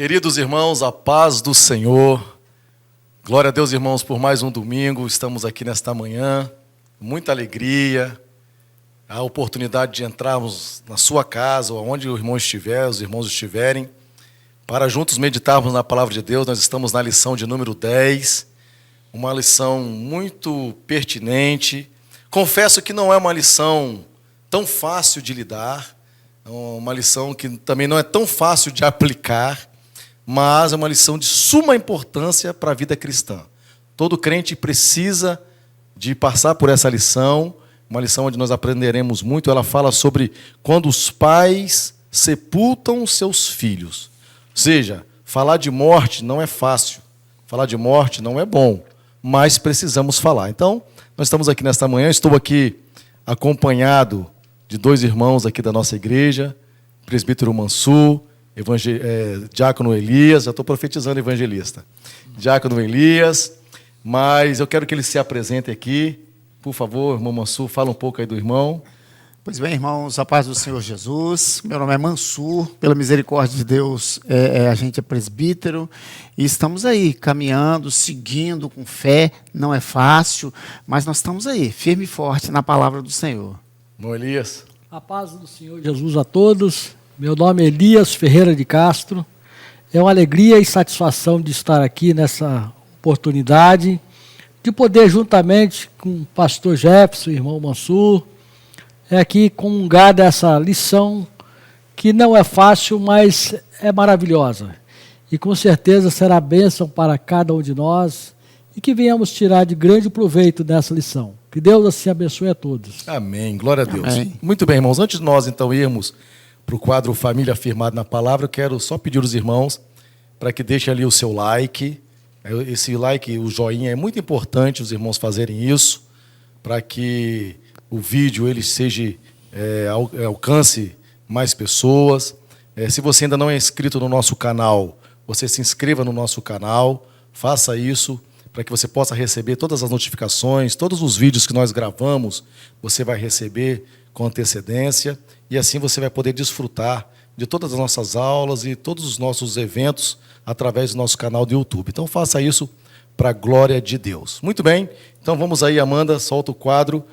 Queridos irmãos, a paz do Senhor. Glória a Deus, irmãos, por mais um domingo. Estamos aqui nesta manhã, muita alegria, a oportunidade de entrarmos na sua casa, ou onde o irmão estiver, os irmãos estiverem, para juntos meditarmos na palavra de Deus. Nós estamos na lição de número 10, uma lição muito pertinente. Confesso que não é uma lição tão fácil de lidar, é uma lição que também não é tão fácil de aplicar, mas é uma lição de suma importância para a vida cristã. Todo crente precisa de passar por essa lição, uma lição onde nós aprenderemos muito. Ela fala sobre quando os pais sepultam seus filhos. Ou seja, falar de morte não é fácil, falar de morte não é bom, mas precisamos falar. Então, nós estamos aqui nesta manhã, estou aqui acompanhado de dois irmãos aqui da nossa igreja, presbítero Mansur, Diácono Elias, já estou profetizando evangelista. Diácono Elias, mas eu quero que ele se apresente aqui. Por favor, irmão Mansur, fala um pouco aí do irmão. Pois bem, irmãos, a paz do Senhor Jesus. Meu nome é Mansur, pela misericórdia de Deus, a gente é presbítero e estamos aí, caminhando, seguindo com fé. Não é fácil, mas nós estamos aí, firme e forte na palavra do Senhor. Irmão Elias. A paz do Senhor Jesus a todos. Meu nome é Elias Ferreira de Castro. É uma alegria e satisfação de estar aqui nessa oportunidade, de poder, juntamente com o pastor Jefferson, o irmão Mansur, aqui comungar dessa lição que não é fácil, mas é maravilhosa. E com certeza será bênção para cada um de nós e que venhamos tirar de grande proveito dessa lição. Que Deus assim abençoe a todos. Amém. Glória a Deus. Amém. Muito bem, irmãos. Antes de nós, então, irmos para o quadro Família Firmada na Palavra, eu quero só pedir aos irmãos para que deixem ali o seu like. Esse like, o joinha, é muito importante os irmãos fazerem isso, para que o vídeo ele seja, alcance mais pessoas. Se você ainda não é inscrito no nosso canal, você se inscreva no nosso canal, faça isso, para que você possa receber todas as notificações, todos os vídeos que nós gravamos, você vai receber com antecedência, e assim você vai poder desfrutar de todas as nossas aulas e todos os nossos eventos através do nosso canal do YouTube. Então faça isso para a glória de Deus. Muito bem, então vamos aí, Amanda, solta o quadro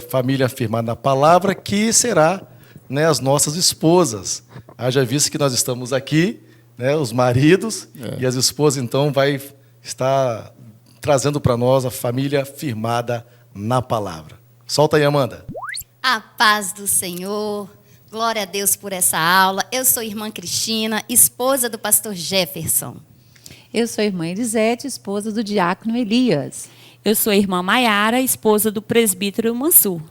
Família Firmada na Palavra, que será, né, as nossas esposas. Haja visto que nós estamos aqui, né, os maridos, e as esposas, então, vai estar trazendo para nós a família firmada na palavra. Solta aí, Amanda. A paz do Senhor, glória a Deus por essa aula. Eu sou irmã Cristina, esposa do pastor Jefferson. Eu sou a irmã Elisete, esposa do diácono Elias. Eu sou a irmã Maiara, esposa do presbítero Mansur.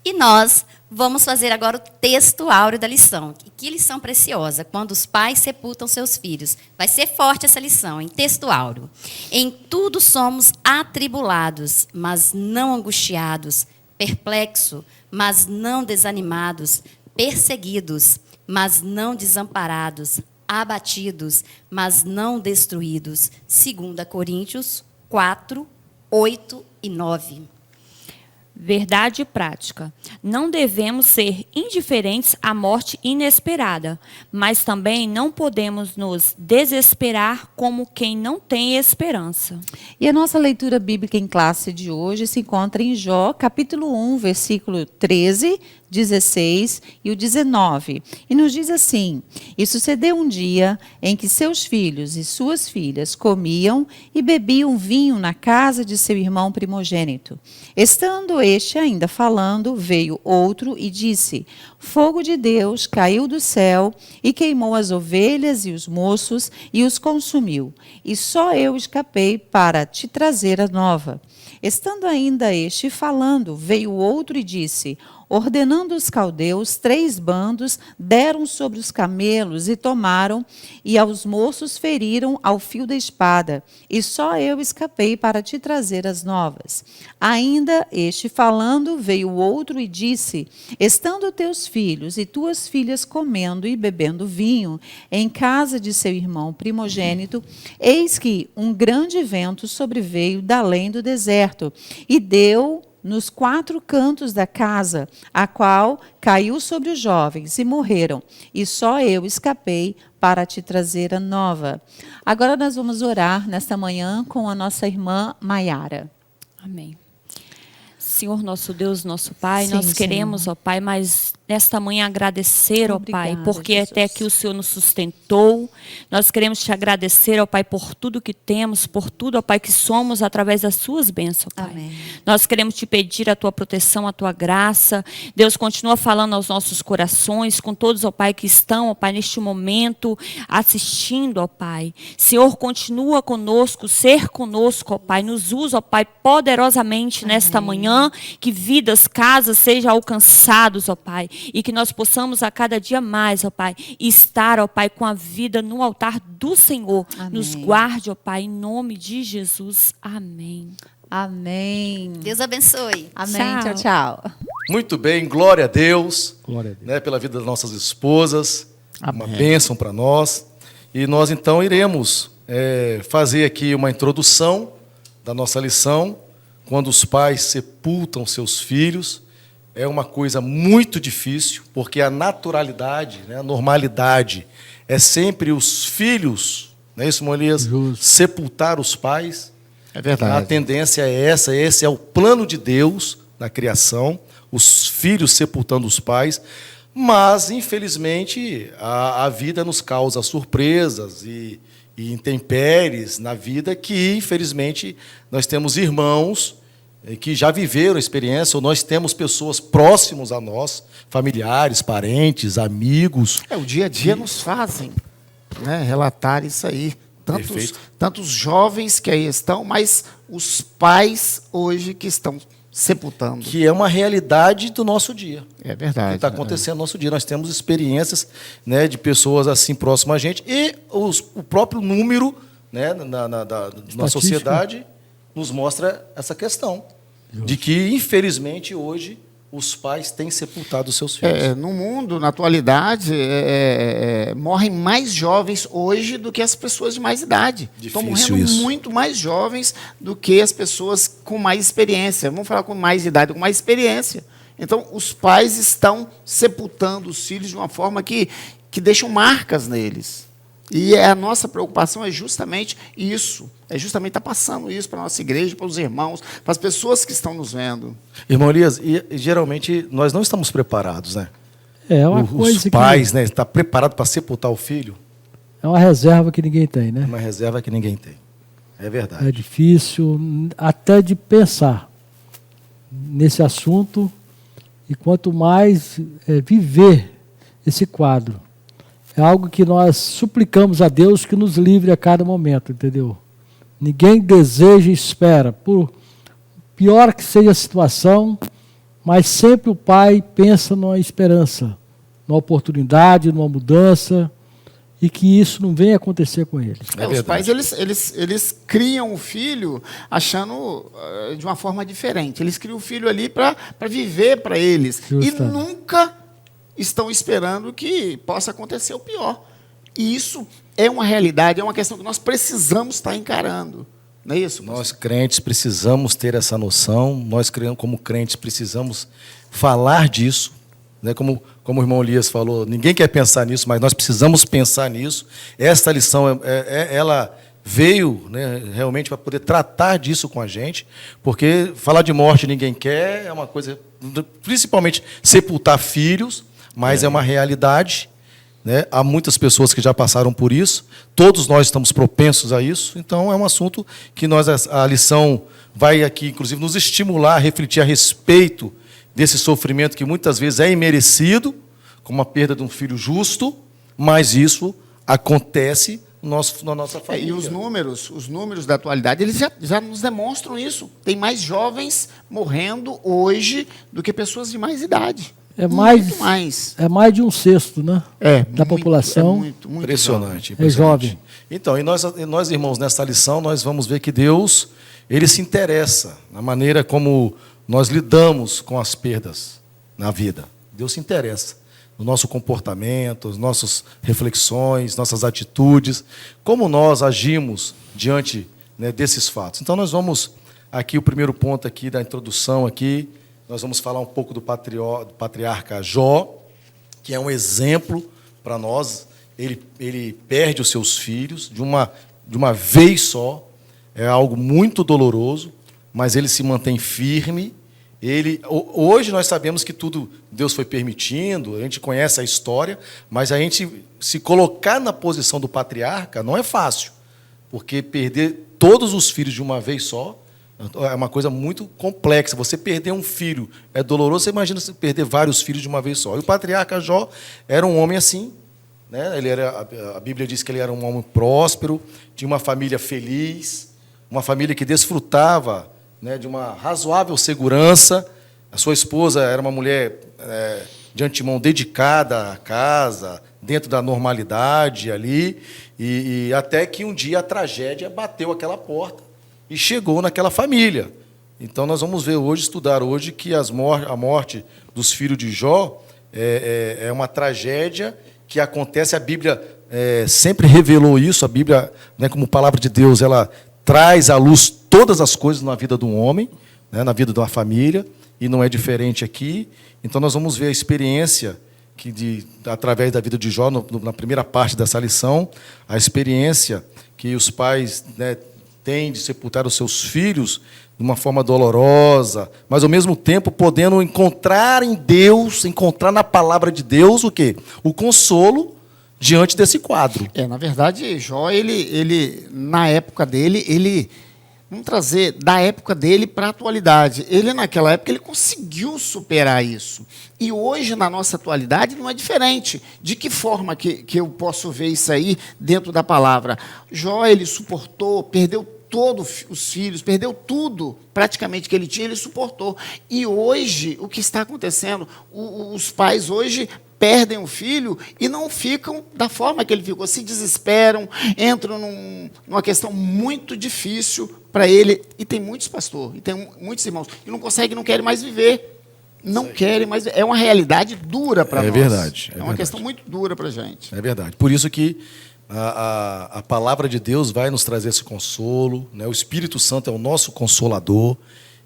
E nós vamos fazer agora o texto áureo da lição. E que lição preciosa, quando os pais sepultam seus filhos. Vai ser forte essa lição, em texto áureo. Em tudo somos atribulados, mas não angustiados, perplexos, mas não desanimados, perseguidos, mas não desamparados, abatidos, mas não destruídos. 2 Coríntios 4, 8 e 9. Verdade prática. Não devemos ser indiferentes à morte inesperada, mas também não podemos nos desesperar como quem não tem esperança. E a nossa leitura bíblica em classe de hoje se encontra em Jó, capítulo 1, versículo 13, 16 e o 19. E nos diz assim: E sucedeu um dia em que seus filhos e suas filhas comiam e bebiam vinho na casa de seu irmão primogênito. Estando este ainda falando, veio outro e disse: Fogo de Deus caiu do céu e queimou as ovelhas e os moços e os consumiu. E só eu escapei para te trazer a nova. Estando ainda este falando, veio outro e disse: Ordenando os caldeus, 3 bandos deram sobre os camelos e tomaram, e aos moços feriram ao fio da espada, e só eu escapei para te trazer as novas. Ainda este falando, veio outro e disse: Estando teus filhos e tuas filhas comendo e bebendo vinho em casa de seu irmão primogênito, eis que um grande vento sobreveio da além do deserto, e deu nos 4 cantos da casa, a qual caiu sobre os jovens e morreram, e só eu escapei para te trazer a nova. Agora nós vamos orar nesta manhã com a nossa irmã Maiara. Amém. Senhor, nosso Deus, nosso Pai, Sim, nós queremos, ó Pai, mas nesta manhã agradecer, ó Pai, Obrigada, porque Jesus. até aqui o Senhor nos sustentou. Nós queremos te agradecer, ó Pai, por tudo que temos, por tudo, ó Pai, que somos através das suas bênçãos, ó Pai. Amém. Nós queremos te pedir a tua proteção, a tua graça. Deus, continua falando aos nossos corações, com todos, ó Pai, que estão, ó Pai, neste momento assistindo, ó Pai. Senhor, continua conosco, ser conosco, ó Pai. Nos usa, ó Pai, poderosamente nesta manhã, que vidas, casas sejam alcançados, ó Pai. E que nós possamos a cada dia mais, ó Pai, estar, ó Pai, com a vida no altar do Senhor. Amém. Nos guarde, ó Pai, em nome de Jesus. Amém. Amém. Deus abençoe. Amém. Tchau. Tchau, tchau. Muito bem, glória a Deus, Glória a Deus. né, pela vida das nossas esposas, uma Amém. bênção para nós. E nós então iremos fazer aqui uma introdução da nossa lição. Quando os pais sepultam seus filhos, é uma coisa muito difícil, porque a naturalidade, né, a normalidade, é sempre os filhos, não é isso, Molias? Justo. Sepultar os pais. É A verdade. tendência é essa, esse é o plano de Deus na criação, os filhos sepultando os pais, mas, infelizmente, a vida nos causa surpresas e intempéries na vida que, infelizmente, nós temos irmãos que já viveram a experiência, ou nós temos pessoas próximas a nós, familiares, parentes, amigos. O dia a dia nos fazem, né, relatar isso aí. Perfeito. Tantos jovens que aí estão, mas os pais hoje que estão sepultando. Que é uma realidade do nosso dia. É Que verdade. está acontecendo no nosso dia. Nós temos experiências, né, de pessoas assim próximas a gente e o próprio número, né, na sociedade nos mostra essa questão de que, infelizmente, hoje os pais têm sepultado os seus filhos. No mundo, na atualidade, morrem mais jovens hoje do que as pessoas de mais idade. Estão Difícil morrendo isso. muito mais jovens do que as pessoas com mais experiência. Vamos falar com mais idade, com mais experiência. Então, os pais estão sepultando os filhos de uma forma que deixam marcas neles. E a nossa preocupação é justamente isso. É justamente estar passando isso para a nossa igreja, para os irmãos, para as pessoas que estão nos vendo. Irmão Elias, e geralmente nós não estamos preparados, né? É uma Os coisa pais, né, estão preparados para sepultar o filho, é uma reserva que ninguém tem, é né? uma reserva que ninguém tem. É verdade. É difícil até de pensar nesse assunto e quanto mais viver esse quadro. É algo que nós suplicamos a Deus que nos livre a cada momento, entendeu? Ninguém deseja e espera, por pior que seja a situação, mas sempre o pai pensa numa esperança, numa oportunidade, numa mudança, e que isso não venha acontecer com eles. É Os verdade. pais eles criam o filho achando de uma forma diferente. Eles criam o filho ali para viver para eles. E Justamente. nunca estão esperando que possa acontecer o pior. E isso é uma realidade, é uma questão que nós precisamos estar encarando. Não é isso? Nós crentes precisamos ter essa noção, nós como crentes precisamos falar disso, né? Como o irmão Elias falou, ninguém quer pensar nisso, mas nós precisamos pensar nisso. Esta lição, ela veio, né, realmente para poder tratar disso com a gente, porque falar de morte ninguém quer, é uma coisa, principalmente sepultar filhos, mas é uma realidade. Né? Há muitas pessoas que já passaram por isso, todos nós estamos propensos a isso, então é um assunto que a lição vai aqui, inclusive, nos estimular a refletir a respeito desse sofrimento que muitas vezes é imerecido, como a perda de um filho justo, mas isso acontece na nossa família. E os números da atualidade, eles já nos demonstram isso. Tem mais jovens morrendo hoje do que pessoas de mais idade. É mais, Muito mais. é mais de 1/6, né? Da população. muito Impressionante. É jovem. Então, e nós, irmãos, nessa lição, nós vamos ver que Deus, Ele se interessa na maneira como nós lidamos com as perdas na vida. Deus se interessa no nosso comportamento, nas nossas reflexões, nossas atitudes, como nós agimos diante, né, desses fatos. Então, nós vamos aqui o primeiro ponto aqui da introdução aqui, nós vamos falar um pouco do patriarca Jó, que é um exemplo para nós. Ele perde os seus filhos de uma vez só, é algo muito doloroso, mas ele se mantém firme. Hoje nós sabemos que tudo Deus foi permitindo, a gente conhece a história, mas a gente se colocar na posição do patriarca não é fácil, porque perder todos os filhos de uma vez só é uma coisa muito complexa. Você perder um filho é doloroso, você imagina você perder vários filhos de uma vez só. E o patriarca Jó era um homem assim, né? A Bíblia diz que ele era um homem próspero, tinha uma família feliz, uma família que desfrutava, né, de uma razoável segurança. A sua esposa era uma mulher de antemão dedicada à casa, dentro da normalidade ali, e até que um dia a tragédia bateu aquela porta e chegou naquela família. Então nós vamos ver hoje, estudar hoje, que a morte dos filhos de Jó é uma tragédia que acontece. A Bíblia sempre revelou isso. A Bíblia, né, como palavra de Deus, ela traz à luz todas as coisas na vida de um homem, né, na vida de uma família, e não é diferente aqui. Então nós vamos ver a experiência através da vida de Jó, na primeira parte dessa lição, a experiência que os pais, né, têm de sepultar os seus filhos de uma forma dolorosa, mas ao mesmo tempo podendo encontrar em Deus, encontrar na palavra de Deus o quê? O consolo diante desse quadro. Na verdade, Jó, ele na época dele, vamos trazer da época dele para a atualidade. Ele, naquela época, ele conseguiu superar isso. E hoje, na nossa atualidade, não é diferente. De que forma que eu posso ver isso aí dentro da palavra? Jó, ele suportou, perdeu todos os filhos, perdeu tudo praticamente que ele tinha, ele suportou. E hoje, o que está acontecendo? Os pais hoje perdem o filho e não ficam da forma que ele ficou, se desesperam, entram numa questão muito difícil para ele. E tem muitos pastores, e tem muitos irmãos que não conseguem, não querem mais viver. Não querem mais. É uma realidade dura para nós. É verdade. É uma questão muito dura para a gente. É verdade. Por isso que a palavra de Deus vai nos trazer esse consolo, né? O Espírito Santo é o nosso consolador.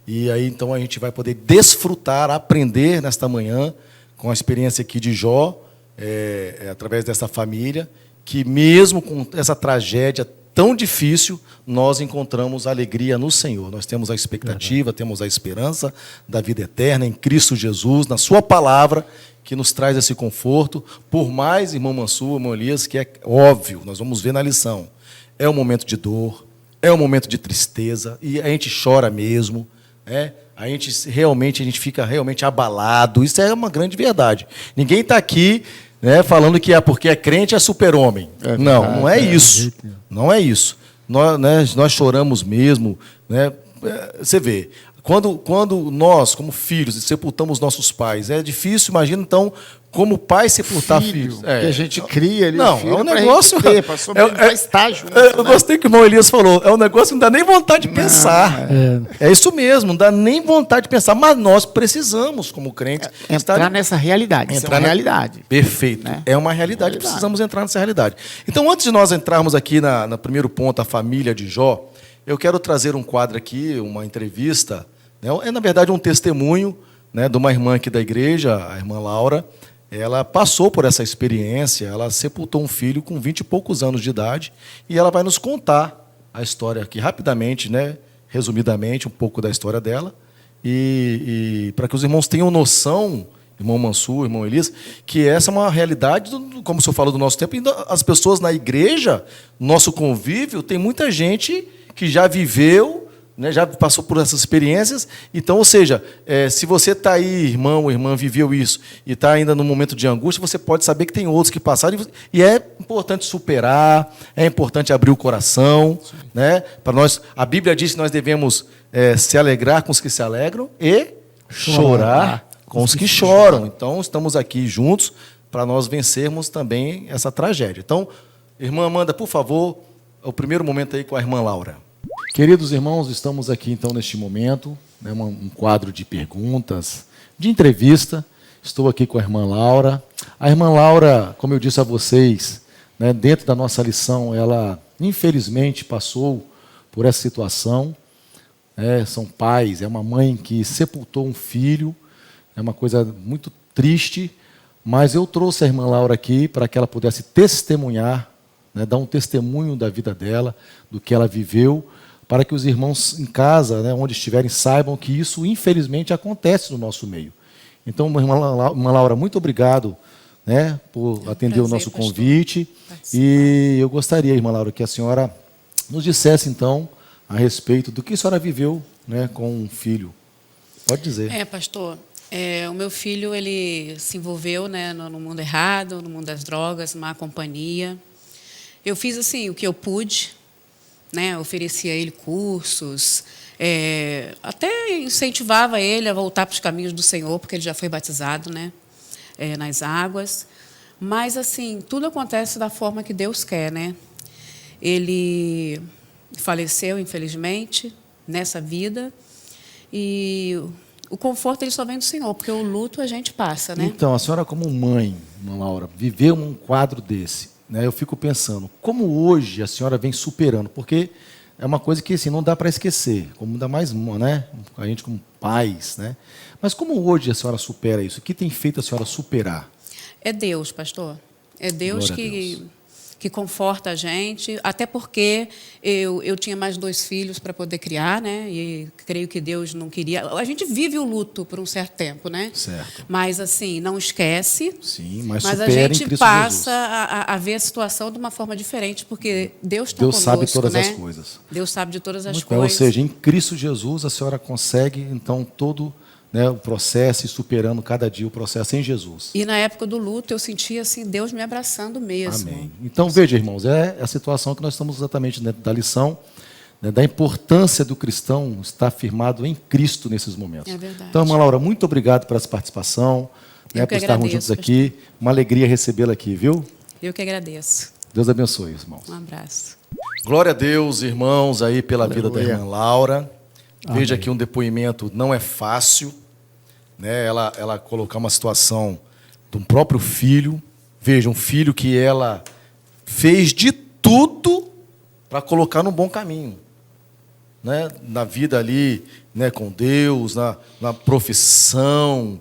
E aí, então, a gente vai poder desfrutar, aprender nesta manhã, com a experiência aqui de Jó, através dessa família, que mesmo com essa tragédia tão difícil, nós encontramos alegria no Senhor. Nós temos a expectativa, temos a esperança da vida eterna em Cristo Jesus, na sua palavra, que nos traz esse conforto. Por mais, irmão Mansur, irmão Elias, que é óbvio, nós vamos ver na lição, é um momento de dor, é um momento de tristeza, e a gente chora mesmo, a gente fica realmente abalado. Isso é uma grande verdade. Ninguém está aqui, né, falando que porque é crente é super-homem. Não é isso. Não é isso. Nós choramos mesmo. Né? Você vê, quando nós, como filhos, sepultamos nossos pais, é difícil, imagina, então, como pai sepultar filhos. Que a gente cria ali. Não, é um negócio. Para estágio. Eu gostei que o irmão Elias falou. É um negócio que não dá nem vontade de pensar. É isso mesmo, não dá nem vontade de pensar. Mas nós precisamos, como crentes, entrar nessa realidade. Isso é uma realidade. Perfeito. Né? É uma realidade. Precisamos entrar nessa realidade. Então, antes de nós entrarmos aqui no primeiro ponto, a família de Jó, eu quero trazer um quadro aqui, uma entrevista. É, na verdade, um testemunho, né, de uma irmã aqui da igreja, a irmã Laura. Ela passou por essa experiência, ela sepultou um filho com 20 e poucos anos de idade, e ela vai nos contar a história aqui rapidamente, né, resumidamente, um pouco da história dela, e para que os irmãos tenham noção, irmão Mansur, irmão Elias, que essa é uma realidade, como o senhor falou, do nosso tempo. E as pessoas na igreja, nosso convívio, tem muita gente que já viveu, né, já passou por essas experiências. Então, ou seja, se você está aí, irmão ou irmã, viveu isso, e está ainda num momento de angústia, você pode saber que tem outros que passaram, e é importante superar, é importante abrir o coração, né, para nós. A Bíblia diz que nós devemos se alegrar com os que se alegram e chorar com os que choram. Então, estamos aqui juntos para nós vencermos também essa tragédia. Então, irmã Amanda, por favor, o primeiro momento aí com a irmã Laura. Queridos irmãos, estamos aqui então neste momento, né, um quadro de perguntas, de entrevista. Estou aqui com a irmã Laura. A irmã Laura, como eu disse a vocês, né, dentro da nossa lição, ela infelizmente passou por essa situação. são pais, é uma mãe que sepultou um filho, é uma coisa muito triste, mas eu trouxe a irmã Laura aqui para que ela pudesse testemunhar, né, dar um testemunho da vida dela, do que ela viveu, para que os irmãos em casa, né, onde estiverem, saibam que isso, infelizmente, acontece no nosso meio. Então, irmã Laura, muito obrigado, né, por atender o nosso convite. E eu gostaria, irmã Laura, que a senhora nos dissesse, então, a respeito do que a senhora viveu, né, com um filho. Pode dizer. Pastor, o meu filho ele se envolveu, né, no mundo errado, no mundo das drogas, má companhia. Eu fiz assim o que eu pude, né, oferecia a ele cursos, até incentivava ele a voltar para os caminhos do Senhor, porque ele já foi batizado, né, nas águas. Mas assim, tudo acontece da forma que Deus quer, né? Ele faleceu, infelizmente, nessa vida, e o conforto ele só vem do Senhor, porque o luto a gente passa, né? Então, a senhora como mãe, irmã Laura, viveu um quadro desse, né? Eu fico pensando, como hoje a senhora vem superando, porque é uma coisa que assim, não dá para esquecer, como ainda mais, né? A gente como pais, né? Mas como hoje a senhora supera isso? O que tem feito a senhora superar? É Deus, pastor. É Deus que conforta a gente, até porque eu tinha mais 2 filhos para poder criar, né? E creio que Deus não queria. A gente vive o luto por um certo tempo, né? Certo. Mas assim, não esquece. Sim, mas a supera em gente Cristo passa Jesus. a ver a situação de uma forma diferente, porque Deus está Deus conosco, sabe todas né? as coisas. Deus sabe de todas as Muito bem, coisas. ou seja, em Cristo Jesus a senhora consegue, então, todo, né, o processo e superando cada dia o processo em Jesus. E na época do luto eu sentia assim Deus me abraçando mesmo. Amém. Então, veja, irmãos, é a situação que nós estamos exatamente dentro da lição, né, da importância do cristão estar firmado em Cristo nesses momentos. É verdade. Então, irmã Laura, muito obrigado por essa participação, né, por estarmos juntos aqui. Uma alegria recebê-la aqui, viu? Eu que agradeço. Deus abençoe, irmãos. Um abraço. Glória a Deus, irmãos, aí pela vida da irmã Laura. Amém. Veja que um depoimento não é fácil, né? Ela colocar uma situação de um próprio filho. Veja, um filho que ela fez de tudo para colocar no bom caminho, né? Na vida ali, né, com Deus, na profissão.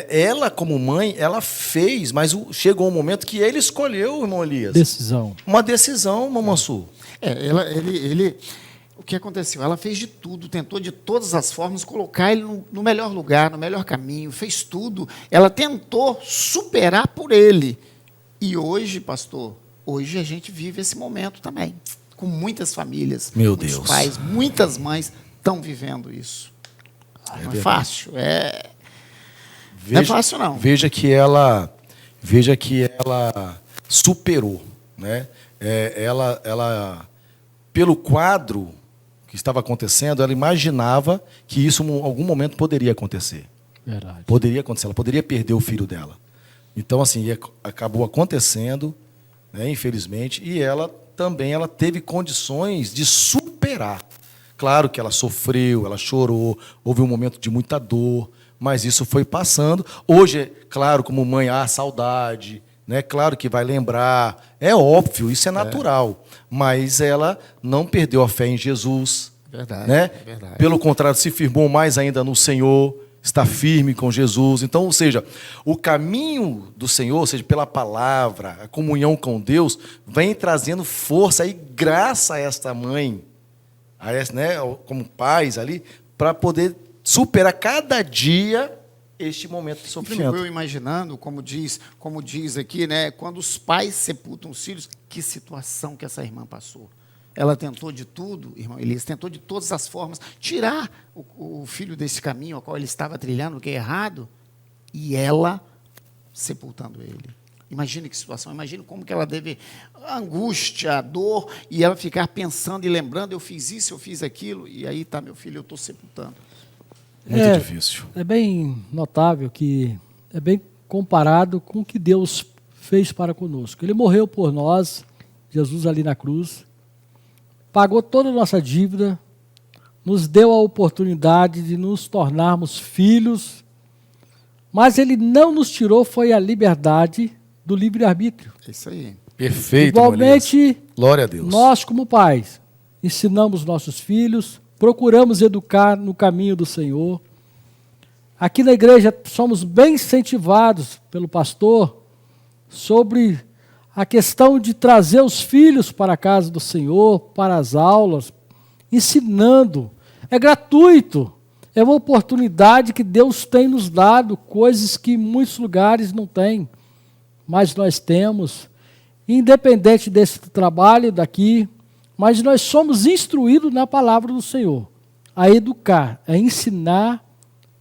Ela, como mãe, ela fez, mas chegou um momento que ele escolheu, irmão Elias. Decisão. Uma decisão, Mamansu. O que aconteceu? Ela fez de tudo, tentou de todas as formas colocar ele no melhor lugar, no melhor caminho, fez tudo. Ela tentou superar por ele. E hoje, pastor, hoje a gente vive esse momento também, com muitas famílias, Meu muitos Deus. pais, muitas mães estão vivendo isso. Não é fácil, não é fácil não. Veja que ela superou, né? Ela pelo quadro que estava acontecendo, ela imaginava que isso em algum momento poderia acontecer. Verdade. Poderia acontecer, ela poderia perder o filho dela. Então, assim, acabou acontecendo, né, infelizmente, e ela teve condições de superar. Claro que ela sofreu, ela chorou, houve um momento de muita dor, mas isso foi passando. Hoje, claro, como mãe, há saudade, né? Claro que vai lembrar, é óbvio, isso é natural, mas ela não perdeu a fé em Jesus. Verdade, né? verdade. Pelo contrário, se firmou mais ainda no Senhor, está firme com Jesus. Então, ou seja, o caminho do Senhor, ou seja, pela palavra, a comunhão com Deus, vem trazendo força e graça a esta mãe, né, como pais ali, para poder superar cada dia este momento de sofrimento. Fico eu imaginando, como diz aqui, né, quando os pais sepultam os filhos, que situação que essa irmã passou. Ela tentou de tudo, irmão Elias, tentou de todas as formas tirar o filho desse caminho ao qual ele estava trilhando, que é errado, e ela sepultando ele. Imagine que situação, imagine como que ela teve a angústia, a dor, e ela ficar pensando e lembrando, eu fiz isso, eu fiz aquilo, e aí está meu filho, eu estou sepultando. Muito difícil. É bem notável que é bem comparado com o que Deus fez para conosco. Ele morreu por nós, Jesus ali na cruz, pagou toda a nossa dívida, nos deu a oportunidade de nos tornarmos filhos, mas Ele não nos tirou, foi a liberdade do livre-arbítrio. É isso aí. Perfeito, Igualmente, glória a Deus. nós como pais, ensinamos nossos filhos, procuramos educar no caminho do Senhor. Aqui na igreja somos bem incentivados pelo pastor sobre a questão de trazer os filhos para a casa do Senhor, para as aulas, ensinando. É gratuito, é uma oportunidade que Deus tem nos dado, coisas que em muitos lugares não tem, mas nós temos. Independente desse trabalho daqui, mas nós somos instruídos na palavra do Senhor, a educar, a ensinar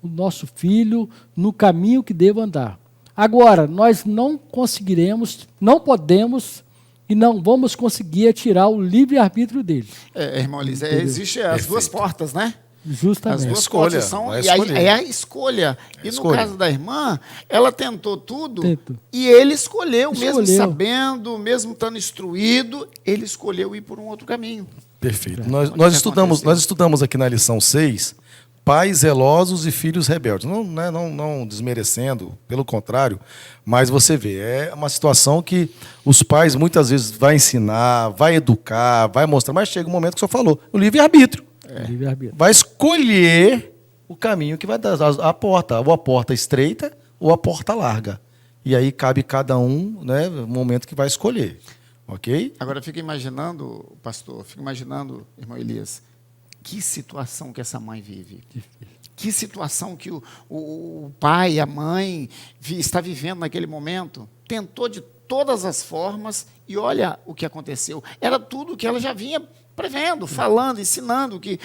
o nosso filho no caminho que deve andar. Agora, nós não conseguiremos, não podemos e não vamos conseguir tirar o livre-arbítrio dele. Irmão Elisa, existem as duas portas, né? Justamente. As duas Escolha, portas são, vai e aí escolher. é a escolha. E no Escolha. caso da irmã, ela tentou tudo Tentou. e ele escolheu, mesmo Escolheu. sabendo, mesmo estando instruído, ele escolheu ir por um outro caminho. Perfeito. Onde Nós que estudamos, aconteceu? nós estudamos aqui na lição 6, pais zelosos e filhos rebeldes. Não desmerecendo, pelo contrário, mas você vê, é uma situação que os pais muitas vezes vai ensinar, vai educar, vai mostrar, mas chega um momento que o senhor falou, o livre-arbítrio. Livre-arbítrio. Vai escolher o caminho que vai dar a porta, ou a porta estreita ou a porta larga. E aí cabe cada um, né, o momento que vai escolher. Ok? Agora fica imaginando, pastor, fica imaginando, irmão Elias, que situação que essa mãe vive. Que situação que o pai, a mãe está vivendo naquele momento. Tentou de todas as formas e olha o que aconteceu. Era tudo que ela já vinha prevendo, falando, ensinando que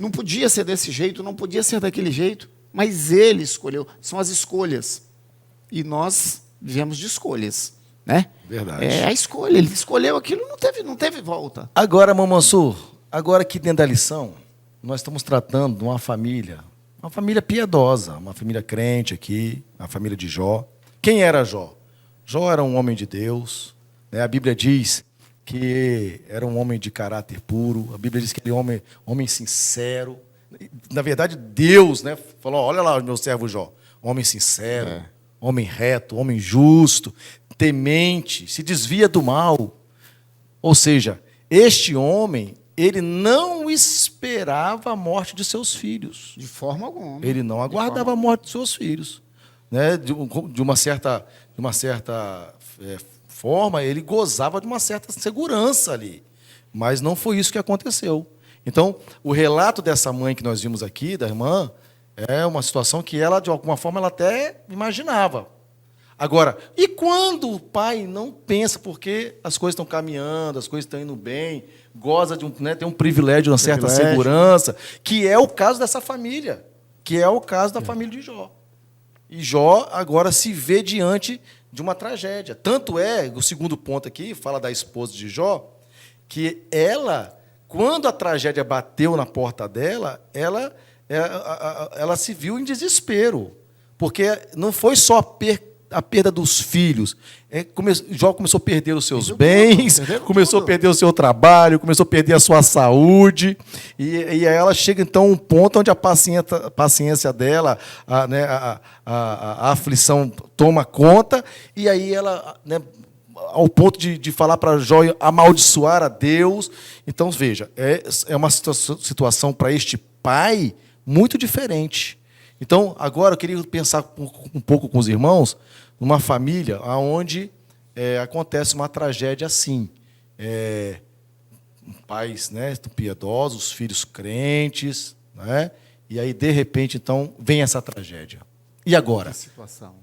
não podia ser desse jeito, não podia ser daquele jeito, mas ele escolheu. São as escolhas. E nós vivemos de escolhas, né? Verdade. É a escolha. Ele escolheu aquilo, não teve volta. Agora, Mansur, agora aqui dentro da lição, nós estamos tratando de uma família piedosa, uma família crente aqui, a família de Jó. Quem era Jó? Jó era um homem de Deus, né? A Bíblia diz que era um homem de caráter puro, a Bíblia diz que ele é um homem sincero. Na verdade, Deus, né, falou, olha lá o meu servo Jó, homem sincero, homem reto, homem justo, temente, se desvia do mal. Ou seja, este homem, ele não esperava a morte de seus filhos. De forma alguma. Ele não aguardava a morte de seus filhos. Né? De uma certa forma, ele gozava de uma certa segurança ali. Mas não foi isso que aconteceu. Então, o relato dessa mãe que nós vimos aqui, da irmã, é uma situação que ela, de alguma forma, ela até imaginava. Agora, e quando o pai não pensa, porque as coisas estão caminhando, as coisas estão indo bem, goza de tem um privilégio, de uma certa segurança, que é o caso dessa família, que é o caso da família de Jó. E Jó agora se vê diante de uma tragédia. Tanto é, o segundo ponto aqui, fala da esposa de Jó, que ela, quando a tragédia bateu na porta dela, ela se viu em desespero, porque não foi só a perda dos filhos. Jó começou a perder os seus bens, começou a perder o seu trabalho, começou a perder a sua saúde, e aí ela chega, então, a um ponto onde a paciência dela, a aflição toma conta, e aí ela, né, ao ponto de falar para Jó amaldiçoar a Deus. Então, veja, é uma situação para este pai muito diferente. Então, agora eu queria pensar um pouco com os irmãos, numa família onde acontece uma tragédia assim. Pais, né, piedosos, filhos crentes, né, e aí, de repente, então, vem essa tragédia. E agora? Situação.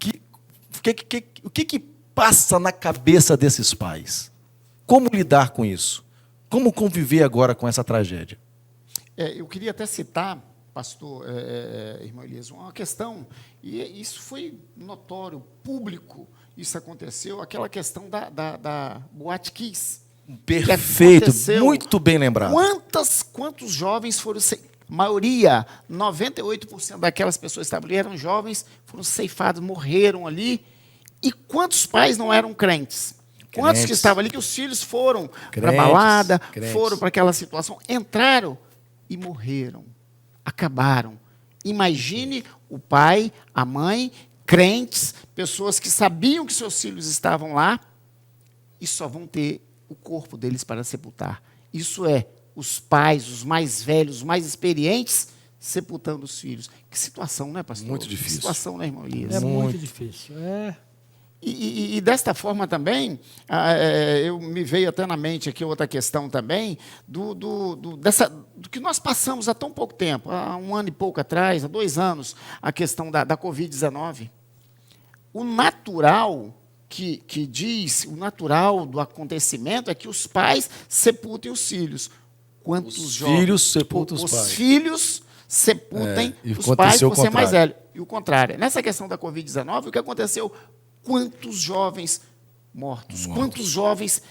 O que passa na cabeça desses pais? Como lidar com isso? Como conviver agora com essa tragédia? Eu queria até citar, pastor, irmão Elias, uma questão, e isso foi notório, público, isso aconteceu, aquela questão da Boate Kiss. Perfeito, muito bem lembrado. Quantos jovens foram, maioria, 98% daquelas pessoas que estavam ali eram jovens, foram ceifados, morreram ali, e quantos pais não eram crentes? Quantos que estavam ali, que os filhos foram para a balada, foram para aquela situação, entraram e morreram. Acabaram. Imagine o pai, a mãe, crentes, pessoas que sabiam que seus filhos estavam lá e só vão ter o corpo deles para sepultar. Isso é os pais, os mais velhos, os mais experientes, sepultando os filhos. Que situação, né, pastor? Muito difícil. Que situação, né, irmão Elias? É muito difícil. E desta forma também, eu me veio até na mente aqui outra questão também, do que nós passamos há tão pouco tempo, há 1 ano e pouco atrás, há 2 anos, a questão da Covid-19. O natural o natural do acontecimento é que os pais sepultem os filhos. Os filhos sepultam os pais. Os filhos sepultem e os pais por ser mais contrário. velho. E o contrário. Nessa questão da Covid-19, o que aconteceu? Quantos jovens mortos? Quantos jovens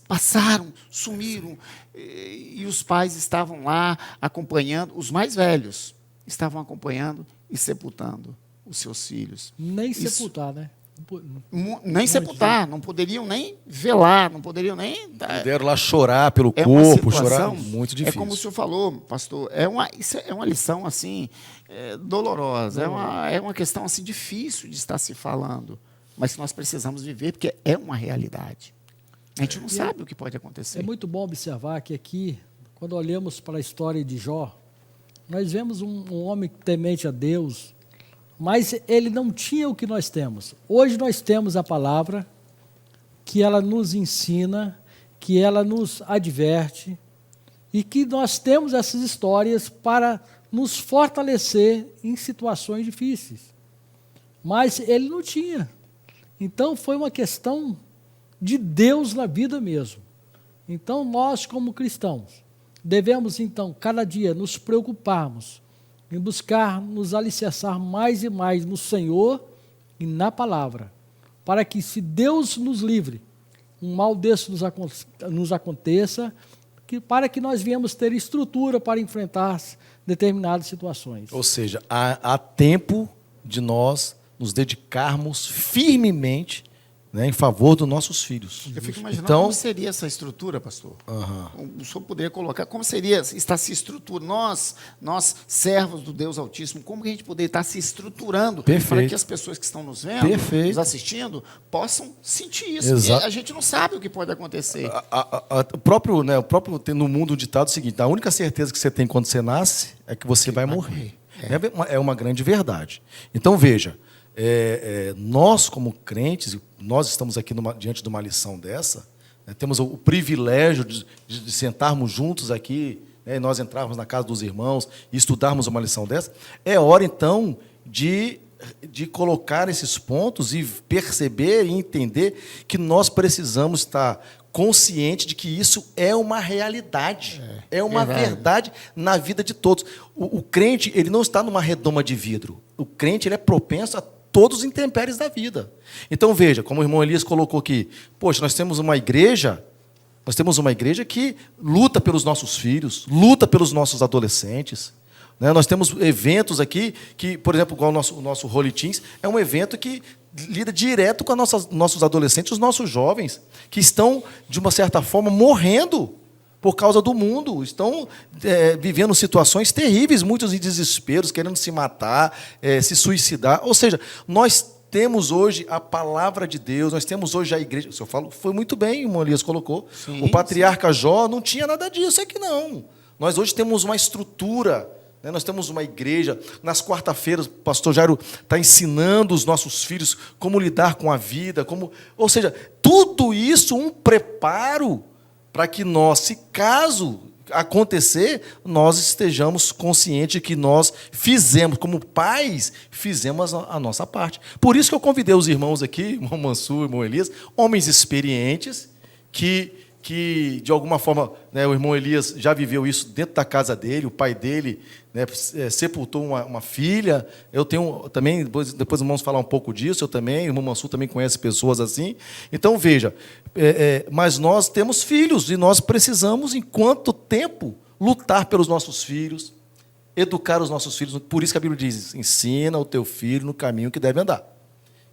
passaram, sumiram? E os pais estavam lá acompanhando, os mais velhos estavam acompanhando e sepultando os seus filhos. Nem Isso. sepultar, né? Nem sepultar, não poderiam nem velar, não poderiam nem... Puderam lá chorar pelo É uma corpo, chorar. situação, Muito difícil. É como o senhor falou, pastor, isso é uma lição assim, dolorosa, é uma questão assim, difícil de estar se falando, mas que nós precisamos viver, porque é uma realidade. A gente não sabe o que pode acontecer. É muito bom observar que aqui, quando olhamos para a história de Jó, nós vemos um homem temente a Deus, mas ele não tinha o que nós temos. Hoje nós temos a palavra, que ela nos ensina, que ela nos adverte, e que nós temos essas histórias para nos fortalecer em situações difíceis. Mas ele não tinha. Então foi uma questão de Deus na vida mesmo. Então nós, como cristãos, devemos então cada dia nos preocuparmos em buscar nos alicerçar mais e mais no Senhor e na palavra, para que, se Deus nos livre, um mal desse nos aconteça, para que nós venhamos ter estrutura para enfrentar determinadas situações. Ou seja, há tempo de nós nos dedicarmos firmemente, né, em favor dos nossos filhos. Eu fico imaginando então, como seria essa estrutura, pastor. O senhor poderia colocar, como seria estar se estruturando, nós, servos do Deus Altíssimo, como que a gente poderia estar se estruturando para que as pessoas que estão nos vendo, nos assistindo, possam sentir isso. A gente não sabe o que pode acontecer. O próprio no mundo ditado é o seguinte: a única certeza que você tem quando você nasce é que você vai morrer. É uma grande verdade. Então, veja, nós como crentes, nós estamos aqui diante de uma lição dessa, né, temos o privilégio de sentarmos juntos aqui, né, e nós entrarmos na casa dos irmãos e estudarmos uma lição dessa. É hora, então, de colocar esses pontos e perceber e entender que nós precisamos estar consciente de que isso é uma realidade, é uma verdade na vida de todos. O crente, ele não está numa redoma de vidro. O crente, ele é propenso a todos os intempéries da vida. Então, veja, como o irmão Elias colocou aqui, poxa, nós temos uma igreja que luta pelos nossos filhos, luta pelos nossos adolescentes, né? Nós temos eventos aqui que, por exemplo, igual o nosso Holy Teens, é um evento que lida direto com nossos adolescentes, os nossos jovens, que estão, de uma certa forma, morrendo por causa do mundo, estão vivendo situações terríveis, muitos em desesperos, querendo se matar, se suicidar. Ou seja, nós temos hoje a palavra de Deus, nós temos hoje a igreja. O senhor falou, foi muito bem, o irmão Elias colocou. Sim, o patriarca Jó não tinha nada disso aqui, não. Nós hoje temos uma estrutura, né? Nós temos uma igreja. Nas quarta-feiras, o pastor Jairo está ensinando os nossos filhos como lidar com a vida. Ou seja, tudo isso um preparo para que nós, se caso acontecer, nós estejamos conscientes de que nós fizemos, como pais, fizemos a nossa parte. Por isso que eu convidei os irmãos aqui, irmão Mansur, irmão Elias, homens experientes, que de alguma forma, né, o irmão Elias já viveu isso dentro da casa dele, o pai dele, né, sepultou uma filha. Eu tenho também, depois vamos falar um pouco disso, eu também, o irmão Mansur também conhece pessoas assim. Então, veja, mas nós temos filhos e nós precisamos, em quanto tempo, lutar pelos nossos filhos, educar os nossos filhos. Por isso que a Bíblia diz, ensina o teu filho no caminho que deve andar.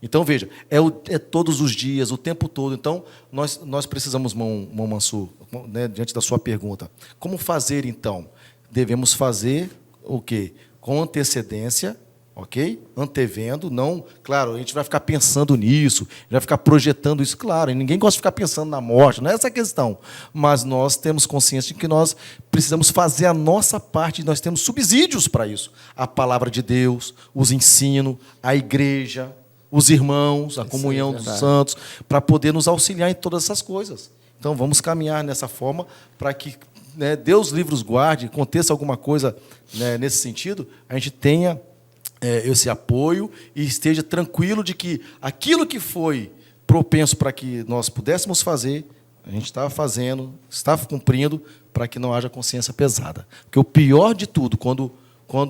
Então, veja, é todos os dias, o tempo todo. Então, nós precisamos, irmão Mansur, né, diante da sua pergunta, como fazer, então? Devemos fazer o quê? Com antecedência, ok? Antevendo, não... Claro, a gente vai ficar pensando nisso, vai ficar projetando isso, claro, e ninguém gosta de ficar pensando na morte, não é essa a questão. Mas nós temos consciência de que nós precisamos fazer a nossa parte, nós temos subsídios para isso. A palavra de Deus, os ensinos, a igreja, os irmãos, a comunhão dos santos, para poder nos auxiliar em todas essas coisas. Então, vamos caminhar nessa forma para que, né, Deus livre os guarde, aconteça alguma coisa, né, nesse sentido, a gente tenha esse apoio e esteja tranquilo de que aquilo que foi propenso para que nós pudéssemos fazer, a gente está fazendo, está cumprindo, para que não haja consciência pesada. Porque o pior de tudo, quando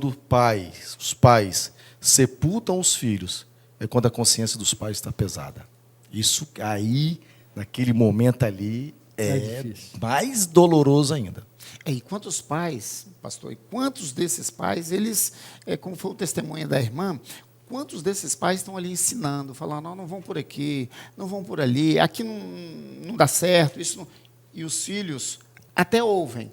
os pais sepultam os filhos, é quando a consciência dos pais está pesada. Isso aí, naquele momento ali, é mais doloroso ainda. E quantos pais, pastor, e quantos desses pais, eles, como foi o testemunho da irmã, quantos desses pais estão ali ensinando, falando, não vão por aqui, não vão por ali, aqui não dá certo, isso não... E os filhos até ouvem,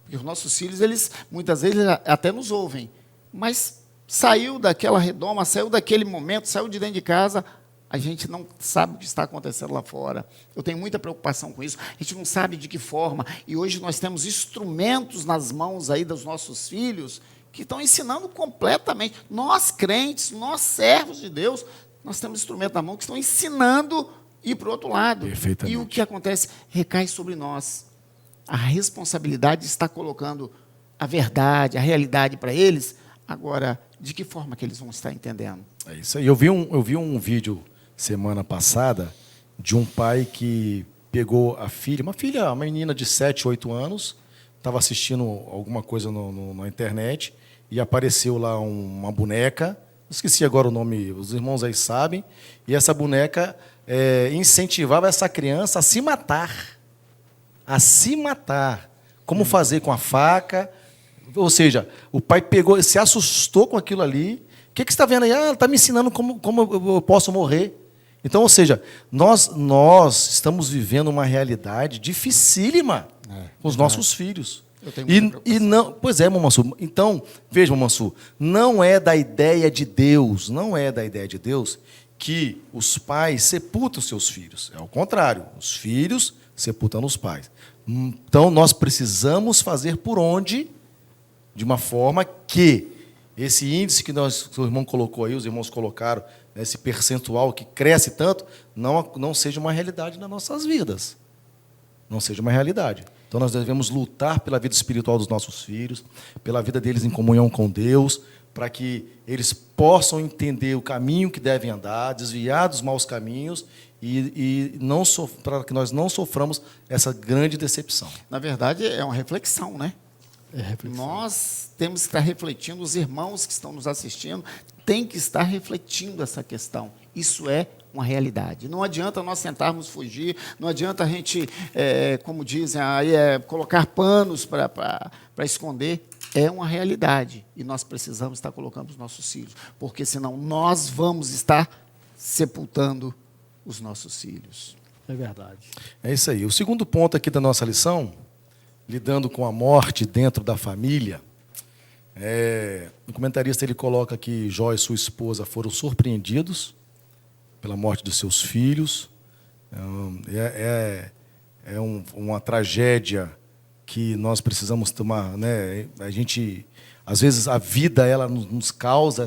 porque os nossos filhos, eles muitas vezes até nos ouvem, mas saiu daquela redoma, saiu daquele momento, saiu de dentro de casa, a gente não sabe o que está acontecendo lá fora. Eu tenho muita preocupação com isso. A gente não sabe de que forma. E hoje nós temos instrumentos nas mãos aí dos nossos filhos que estão ensinando completamente. Nós, crentes, nós, servos de Deus, nós temos instrumentos na mão que estão ensinando a ir para o outro lado. E o que acontece? Recai sobre nós. A responsabilidade está colocando a verdade, a realidade para eles. Agora, de que forma que eles vão estar entendendo? É isso aí. Eu vi um vídeo semana passada de um pai que pegou a filha, uma menina de 7, 8 anos, estava assistindo alguma coisa na internet e apareceu lá uma boneca, esqueci agora o nome, os irmãos aí sabem, e essa boneca incentivava essa criança a se matar. A se matar. Como fazer com a faca. Ou seja, o pai pegou, se assustou com aquilo ali. O que você está vendo aí? Ela está me ensinando como eu posso morrer. Então, ou seja, nós estamos vivendo uma realidade dificílima com os nossos filhos. E não, pois é, Mamansu. Então, veja, Mamansu, não é da ideia de Deus, que os pais sepultam seus filhos. É o contrário, os filhos sepultam os pais. Então, nós precisamos fazer por onde, de uma forma que esse índice que o irmão colocou aí, os irmãos colocaram, esse percentual que cresce tanto, não seja uma realidade nas nossas vidas. Não seja uma realidade. Então, nós devemos lutar pela vida espiritual dos nossos filhos, pela vida deles em comunhão com Deus, para que eles possam entender o caminho que devem andar, desviar dos maus caminhos para que nós não soframos essa grande decepção. Na verdade, é uma reflexão, né? Nós temos que estar refletindo, os irmãos que estão nos assistindo têm que estar refletindo essa questão. Isso é uma realidade. Não adianta nós tentarmos fugir, não adianta a gente, como dizem, colocar panos para esconder. É uma realidade. E nós precisamos estar colocando os nossos filhos, porque senão nós vamos estar sepultando os nossos filhos. É verdade. É isso aí. O segundo ponto aqui da nossa lição, lidando com a morte dentro da família, o comentarista ele coloca que Jó e sua esposa foram surpreendidos pela morte dos seus filhos. Uma tragédia que nós precisamos tomar, né? Às vezes a vida ela nos causa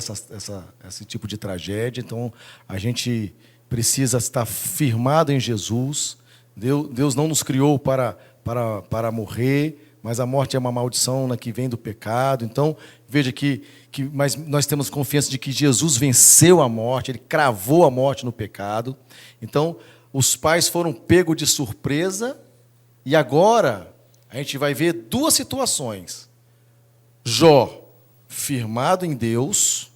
esse tipo de tragédia, então a gente precisa estar firmado em Jesus. Deus não nos criou para morrer, mas a morte é uma maldição, né, que vem do pecado. Então, veja mas nós temos confiança de que Jesus venceu a morte, Ele cravou a morte no pecado. Então, os pais foram pegos de surpresa, e agora a gente vai ver duas situações. Jó, firmado em Deus,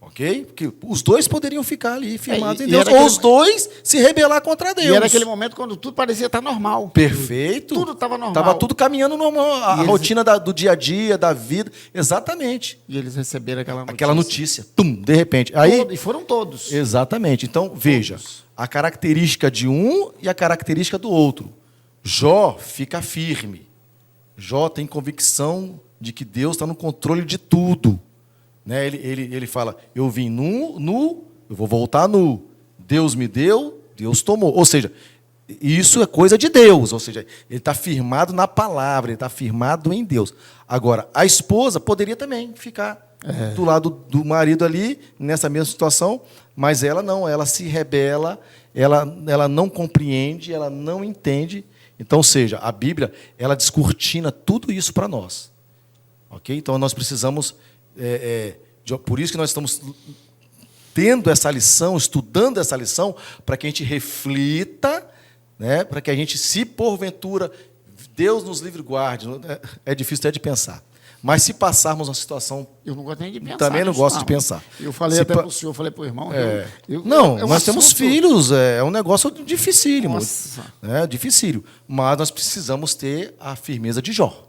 ok? Porque os dois poderiam ficar ali firmados em Deus, ou os dois se rebelar contra Deus. E era aquele momento quando tudo parecia estar normal. Perfeito. Tudo estava normal. Estava tudo caminhando normal, a rotina do dia a dia, da vida. Exatamente. E eles receberam aquela notícia. Aquela notícia. De repente. E foram todos. Exatamente. Então, veja, a característica de um e a característica do outro. Jó fica firme. Jó tem convicção de que Deus está no controle de tudo. Né? Ele fala, eu vim nu, eu vou voltar nu. Deus me deu, Deus tomou. Ou seja, isso é coisa de Deus. Ou seja, ele está firmado na palavra, ele está firmado em Deus. Agora, a esposa poderia também ficar do lado do marido ali, nessa mesma situação, mas ela não, ela se rebela, ela não compreende, ela não entende. Então, ou seja, a Bíblia, ela descortina tudo isso para nós. Ok? Então, nós precisamos... por isso que nós estamos tendo essa lição, estudando essa lição, para que a gente reflita, né? Para que a gente, se porventura, Deus nos livre e guarde, é difícil até de pensar. Mas se passarmos uma situação... Eu não gosto nem de pensar. Também não gosto de pensar. Eu falei até para o senhor, falei para o irmão. Nós temos filhos, é um negócio dificílimo. Dificílimo. Mas nós precisamos ter a firmeza de Jó.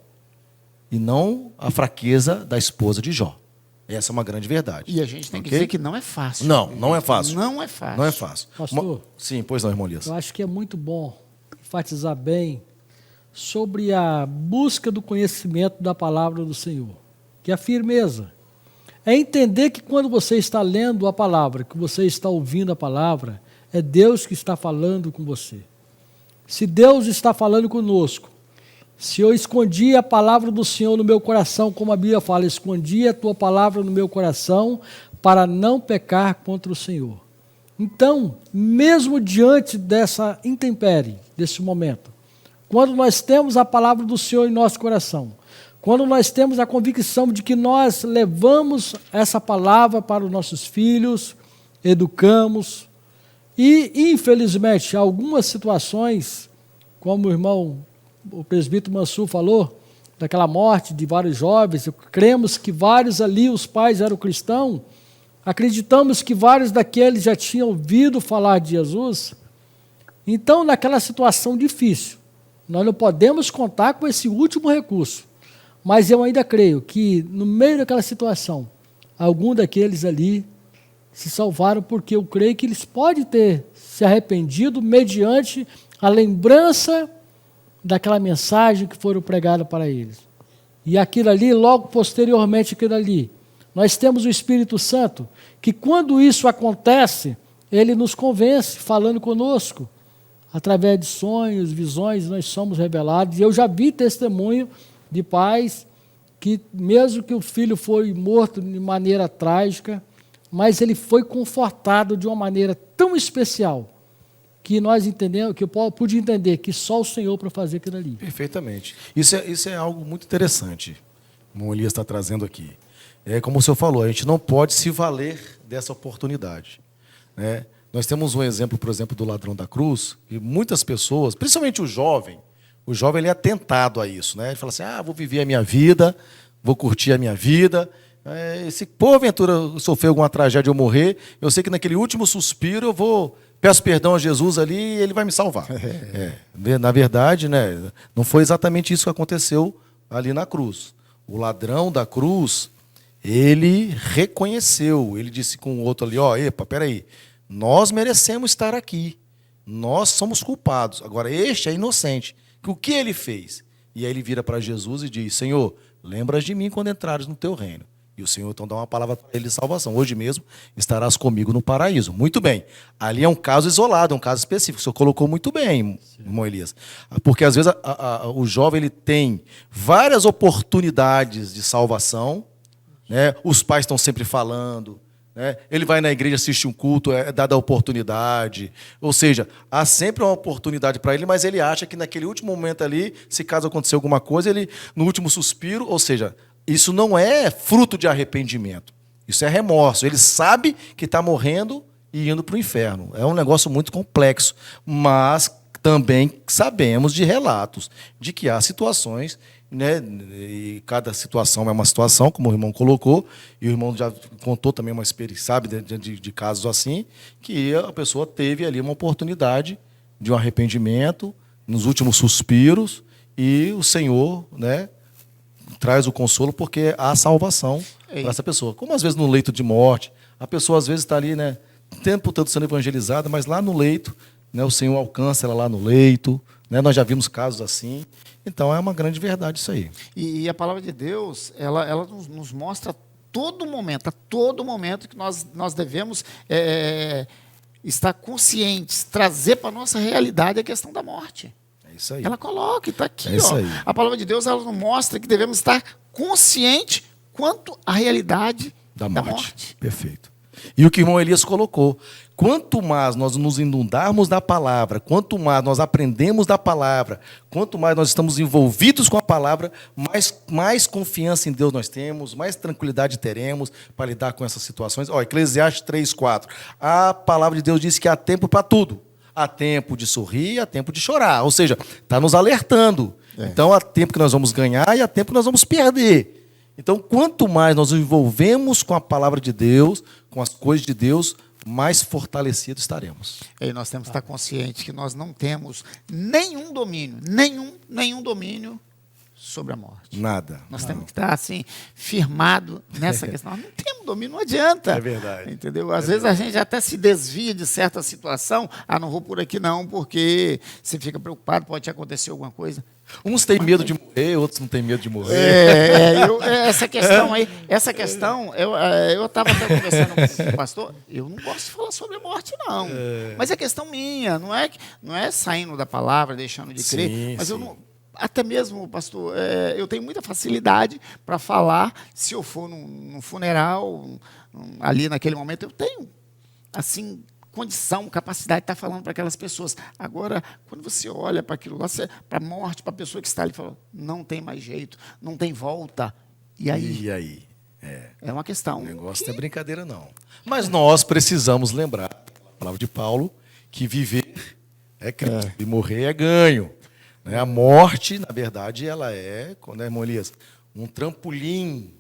E não a fraqueza da esposa de Jó. Essa é uma grande verdade. E a gente tem que dizer que não é fácil. Não é fácil. Não é fácil. Não é fácil. Pastor, sim, pois não, irmão Elias. Eu acho que é muito bom enfatizar bem sobre a busca do conhecimento da palavra do Senhor, que é a firmeza. É entender que quando você está lendo a palavra, que você está ouvindo a palavra, é Deus que está falando com você. Se Deus está falando conosco, se eu escondi a palavra do Senhor no meu coração, como a Bíblia fala, escondi a tua palavra no meu coração para não pecar contra o Senhor. Então, mesmo diante dessa intempérie, desse momento, quando nós temos a palavra do Senhor em nosso coração, quando nós temos a convicção de que nós levamos essa palavra para os nossos filhos, educamos, e, infelizmente, algumas situações, como o presbítero Mansur falou, daquela morte de vários jovens, cremos que vários ali, os pais eram cristãos, acreditamos que vários daqueles já tinham ouvido falar de Jesus. Então, naquela situação difícil, nós não podemos contar com esse último recurso, mas eu ainda creio que, no meio daquela situação, algum daqueles ali se salvaram, porque eu creio que eles podem ter se arrependido mediante a lembrança daquela mensagem que foram pregada para eles. E aquilo ali, logo posteriormente aquilo ali, nós temos o Espírito Santo, que quando isso acontece, ele nos convence, falando conosco. Através de sonhos, visões, nós somos revelados. E eu já vi testemunho de pais que, mesmo que o filho foi morto de maneira trágica, mas ele foi confortado de uma maneira tão especial, que nós entendemos, que eu pude entender que só o Senhor para fazer aquilo ali. Perfeitamente. Isso é algo muito interessante, como o Elias está trazendo aqui. É como o senhor falou, a gente não pode se valer dessa oportunidade, né? Nós temos um exemplo, por exemplo, do ladrão da cruz, e muitas pessoas, principalmente o jovem ele é tentado a isso, né? Ele fala assim, vou viver a minha vida, vou curtir a minha vida, se porventura eu sofrer alguma tragédia ou morrer, eu sei que naquele último suspiro peço perdão a Jesus ali e ele vai me salvar. Na verdade, né, não foi exatamente isso que aconteceu ali na cruz. O ladrão da cruz, ele reconheceu, ele disse com o outro ali, peraí, nós merecemos estar aqui. Nós somos culpados. Agora, este é inocente. O que ele fez? E aí ele vira para Jesus e diz, Senhor, lembras de mim quando entrares no teu reino. E o Senhor então dá uma palavra para ele de salvação. Hoje mesmo estarás comigo no paraíso. Muito bem. Ali é um caso isolado, é um caso específico. O Senhor colocou muito bem, irmão Elias. Porque às vezes o jovem ele tem várias oportunidades de salvação, né? Os pais estão sempre falando, né? Ele vai na igreja, assiste um culto, é dada a oportunidade. Ou seja, há sempre uma oportunidade para ele, mas ele acha que naquele último momento ali, se caso acontecer alguma coisa, ele, no último suspiro, ou seja, isso não é fruto de arrependimento. Isso é remorso. Ele sabe que está morrendo e indo para o inferno. É um negócio muito complexo, mas também sabemos de relatos de que há situações, né, e cada situação é uma situação, como o irmão colocou, e o irmão já contou também uma experiência, sabe, de casos assim, que a pessoa teve ali uma oportunidade de um arrependimento nos últimos suspiros, e o Senhor, né, traz o consolo porque há salvação para essa pessoa. Como às vezes no leito de morte, a pessoa às vezes está ali, né, o tempo todo sendo evangelizada, mas lá no leito, né, o Senhor alcança ela lá no leito, né, nós já vimos casos assim. Então é uma grande verdade isso aí. E a palavra de Deus, ela nos mostra todo momento que nós devemos estar conscientes, trazer para a nossa realidade a questão da morte. É isso aí. Ela coloca, está aqui. É isso ó. aí. A palavra de Deus ela nos mostra que devemos estar conscientes quanto à realidade Da morte. Perfeito. E o que o irmão Elias colocou, quanto mais nós nos inundarmos da palavra, quanto mais nós aprendemos da palavra, quanto mais nós estamos envolvidos com a palavra, mais confiança em Deus nós temos, mais tranquilidade teremos para lidar com essas situações. Ó, Eclesiastes 3:4. A palavra de Deus diz que há tempo para tudo. Há tempo de sorrir, há tempo de chorar. Ou seja, está nos alertando. Então, há tempo que nós vamos ganhar e há tempo que nós vamos perder. Então, quanto mais nós nos envolvemos com a palavra de Deus, com as coisas de Deus, mais fortalecidos estaremos. E nós temos que estar conscientes que nós não temos nenhum domínio, nenhum domínio sobre a morte. Nada. Nós temos que estar assim, firmado nessa questão. Nós não temos domínio, não adianta. É verdade. Entendeu? Às vezes a gente até se desvia de certa situação. Não vou por aqui não, porque você fica preocupado, pode te acontecer alguma coisa. Uns têm medo de morrer, outros não têm medo de morrer. Essa questão aí, eu estava até conversando com o pastor, eu não gosto de falar sobre a morte, não. Mas é questão minha, não é saindo da palavra, deixando de crer, Sim, mas sim. eu não. Até mesmo, pastor, eu tenho muita facilidade para falar, se eu for num funeral, ali naquele momento, eu tenho, assim, condição, capacidade de estar falando para aquelas pessoas. Agora, quando você olha para aquilo lá, para a morte, para a pessoa que está ali, fala, não tem mais jeito, não tem volta. E aí? E aí? É uma questão. O negócio não é brincadeira, não. Mas nós precisamos lembrar, a palavra de Paulo, que viver é Cristo e morrer é ganho. Né? A morte, na verdade, ela é, irmão Elias, um trampolim.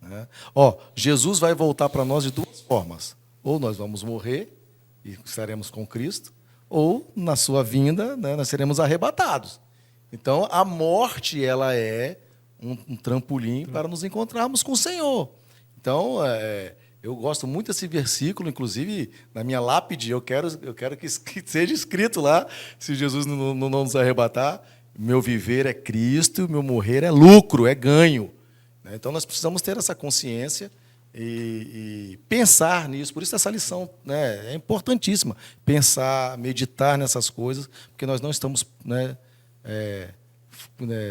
Né? Ó, Jesus vai voltar para nós de duas formas. Ou nós vamos morrer e estaremos com Cristo, ou na sua vinda, né, nós seremos arrebatados. Então, a morte ela é um trampolim para nos encontrarmos com o Senhor. Então, eu gosto muito desse versículo, inclusive, na minha lápide, eu quero que seja escrito lá, se Jesus não nos arrebatar, meu viver é Cristo, meu morrer é lucro, é ganho. Então, nós precisamos ter essa consciência e pensar nisso. Por isso essa lição, né, é importantíssima. Pensar, meditar nessas coisas, porque nós não estamos, né,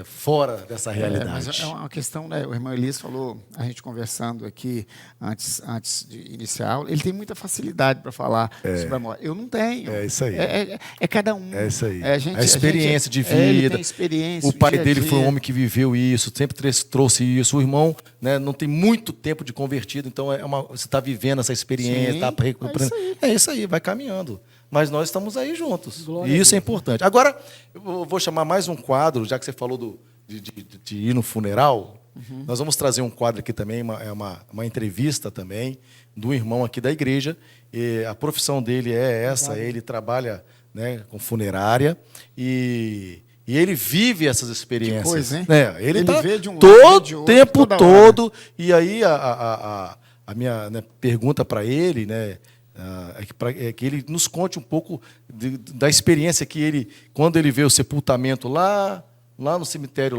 fora dessa realidade. Mas é uma questão, né? O irmão Elias falou, a gente conversando aqui antes de iniciar a aula, ele tem muita facilidade para falar sobre a morte. Eu não tenho. É isso aí. É cada um. É isso aí. A experiência de vida. Ele tem experiência, o pai dia a dele dia. foi um homem que viveu isso, sempre trouxe isso. O irmão, né, não tem muito tempo de convertido, então você está vivendo essa experiência, está recuperando. É isso aí, vai caminhando. Mas nós estamos aí juntos. E isso é importante. Agora, eu vou chamar mais um quadro, já que você falou de ir no funeral. Nós vamos trazer um quadro aqui também, uma entrevista também, do irmão aqui da igreja. E a profissão dele é essa, ele trabalha, né, com funerária e ele vive essas experiências. Que coisa, hein? Ele tá vê de um lado, todo de o outro, tempo toda todo. hora. E aí a minha, né, pergunta para ele, né, é que ele nos conte um pouco da experiência que ele, quando ele vê o sepultamento lá no cemitério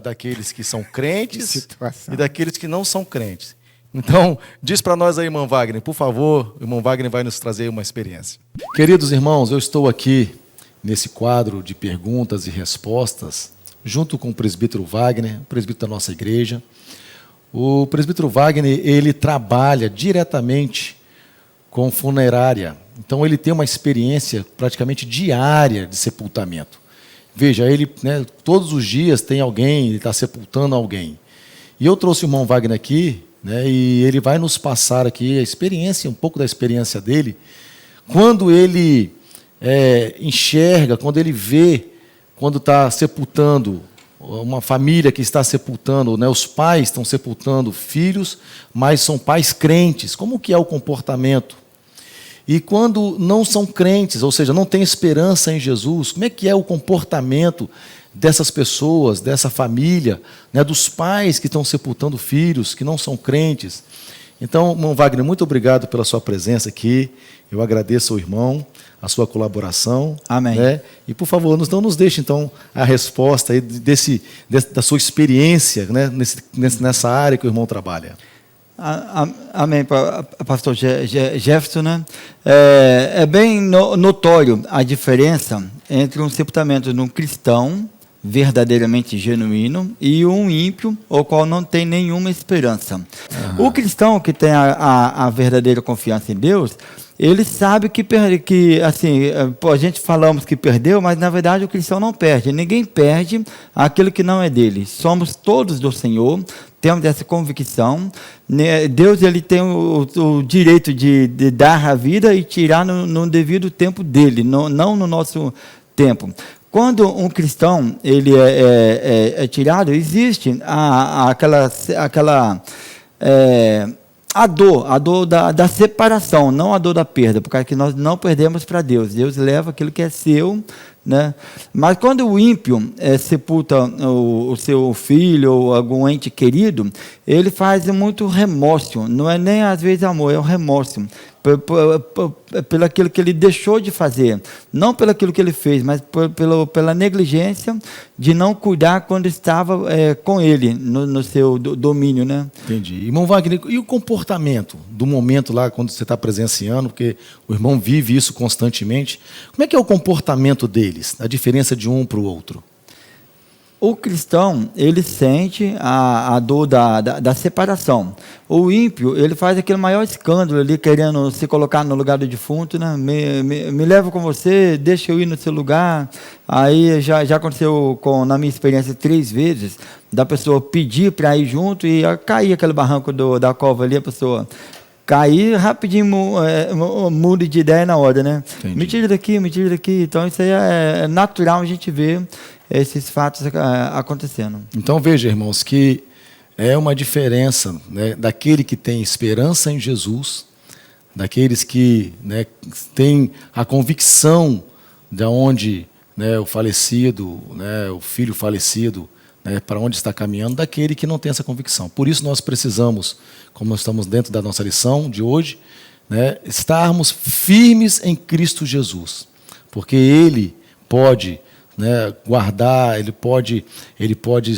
daqueles que são crentes e daqueles que não são crentes. Então, diz para nós aí, irmão Wagner, por favor, o irmão Wagner vai nos trazer uma experiência. Queridos irmãos, eu estou aqui nesse quadro de perguntas e respostas, junto com o presbítero Wagner, presbítero da nossa igreja. O presbítero Wagner, ele trabalha diretamente com funerária. Então, ele tem uma experiência praticamente diária de sepultamento. Veja, ele, né, todos os dias tem alguém, ele está sepultando alguém. E eu trouxe o irmão Wagner aqui, né, e ele vai nos passar aqui a experiência, um pouco da experiência dele, quando ele enxerga, quando ele vê, quando está sepultando uma família que está sepultando, né, os pais estão sepultando filhos, mas são pais crentes. Como que é o comportamento? E quando não são crentes, ou seja, não têm esperança em Jesus, como é que é o comportamento dessas pessoas, dessa família, né, dos pais que estão sepultando filhos que não são crentes? Então, irmão Wagner, muito obrigado pela sua presença aqui. Eu agradeço ao irmão, a sua colaboração. Amém. Né? E, por favor, não nos deixe, então, a resposta aí da sua experiência, né, nessa área que o irmão trabalha. Amém, pastor Jefferson, né? É bem notório a diferença entre um sepultamento de um cristão verdadeiramente genuíno e um ímpio, o qual não tem nenhuma esperança. O cristão que tem a verdadeira confiança em Deus, ele sabe que assim, a gente falamos que perdeu, mas na verdade o cristão não perde. Ninguém perde aquilo que não é dele. Somos todos do Senhor, temos essa convicção. Deus, ele tem o direito de dar a vida e tirar no devido tempo dele, não no nosso tempo. Quando um cristão ele é tirado, existe a dor da separação, não a dor da perda, porque nós não perdemos para Deus. Deus leva aquilo que é seu, né? Mas quando o ímpio sepulta o seu filho ou algum ente querido, ele faz muito remorso, não é nem às vezes amor, é um remorso. Pelo aquilo que ele deixou de fazer, não pelo aquilo que ele fez, mas pela negligência de não cuidar quando estava com ele no seu domínio, né? Entendi. Irmão Wagner, e o comportamento do momento lá quando você está presenciando, porque o irmão vive isso constantemente, como é que é o comportamento deles, a diferença de um para o outro? O cristão, ele sente a dor da separação. O ímpio, ele faz aquele maior escândalo ali, querendo se colocar no lugar do defunto, né? Me leva com você, deixa eu ir no seu lugar. Aí já aconteceu, na minha experiência, 3 vezes, da pessoa pedir para ir junto e cair aquele barranco da cova ali, a pessoa cair rapidinho, muda de ideia na hora, né? Entendi. Me tira daqui. Então, isso aí é natural a gente ver esses fatos acontecendo. Então veja, irmãos, que é uma diferença, né, daquele que tem esperança em Jesus, daqueles que, né, têm a convicção de onde, né, o falecido, né, o filho falecido, né, para onde está caminhando, daquele que não tem essa convicção. Por isso nós precisamos, como nós estamos dentro da nossa lição de hoje, né, estarmos firmes em Cristo Jesus, porque Ele pode, né, guardar, ele pode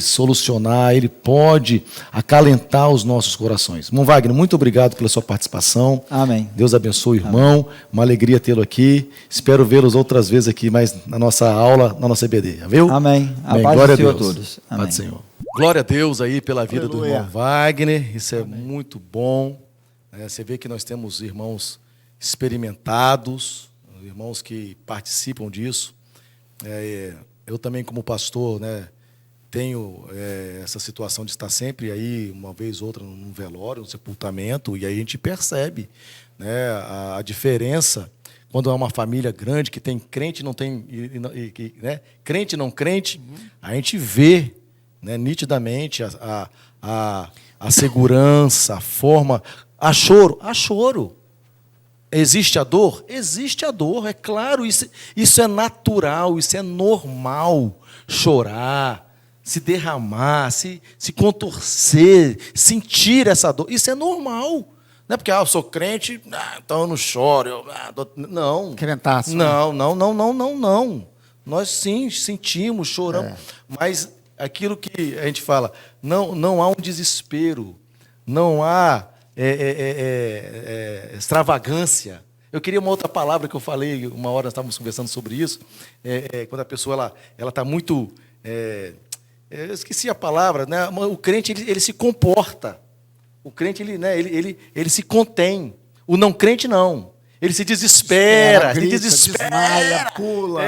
solucionar, ele pode acalentar os nossos corações. Irmão Wagner, muito obrigado pela sua participação. Amém. Deus abençoe o irmão. Amém. Uma alegria tê-lo aqui. Espero vê-los outras vezes aqui, mais na nossa aula, na nossa EBD. Viu? Amém. A paz Glória do Senhor a todos. Amém. Paz do Senhor. Glória a Deus aí pela vida Aleluia. do irmão Wagner. Isso é muito bom. Você vê que nós temos irmãos experimentados, irmãos que participam disso. Eu também, como pastor, né, tenho essa situação de estar sempre aí, uma vez ou outra, num velório, num sepultamento, e aí a gente percebe, né, a diferença quando é uma família grande, que tem crente e não tem, né, crente e não crente, a gente vê, né, nitidamente a segurança, a forma, há choro. Existe a dor? Existe a dor, é claro, isso é natural, isso é normal. Chorar, se derramar, se contorcer, sentir essa dor, isso é normal. Não é porque eu sou crente, então eu não choro. Não. Crentaço. Não. Nós sim sentimos, choramos, mas aquilo que a gente fala, não há um desespero, não há extravagância. Eu queria uma outra palavra que eu falei, uma hora nós estávamos conversando sobre isso, quando a pessoa ela está muito... eu esqueci a palavra, né? O crente ele se comporta, o crente ele se contém, o não crente não, ele se desespera, grita, ele desespera, desmaia, pula.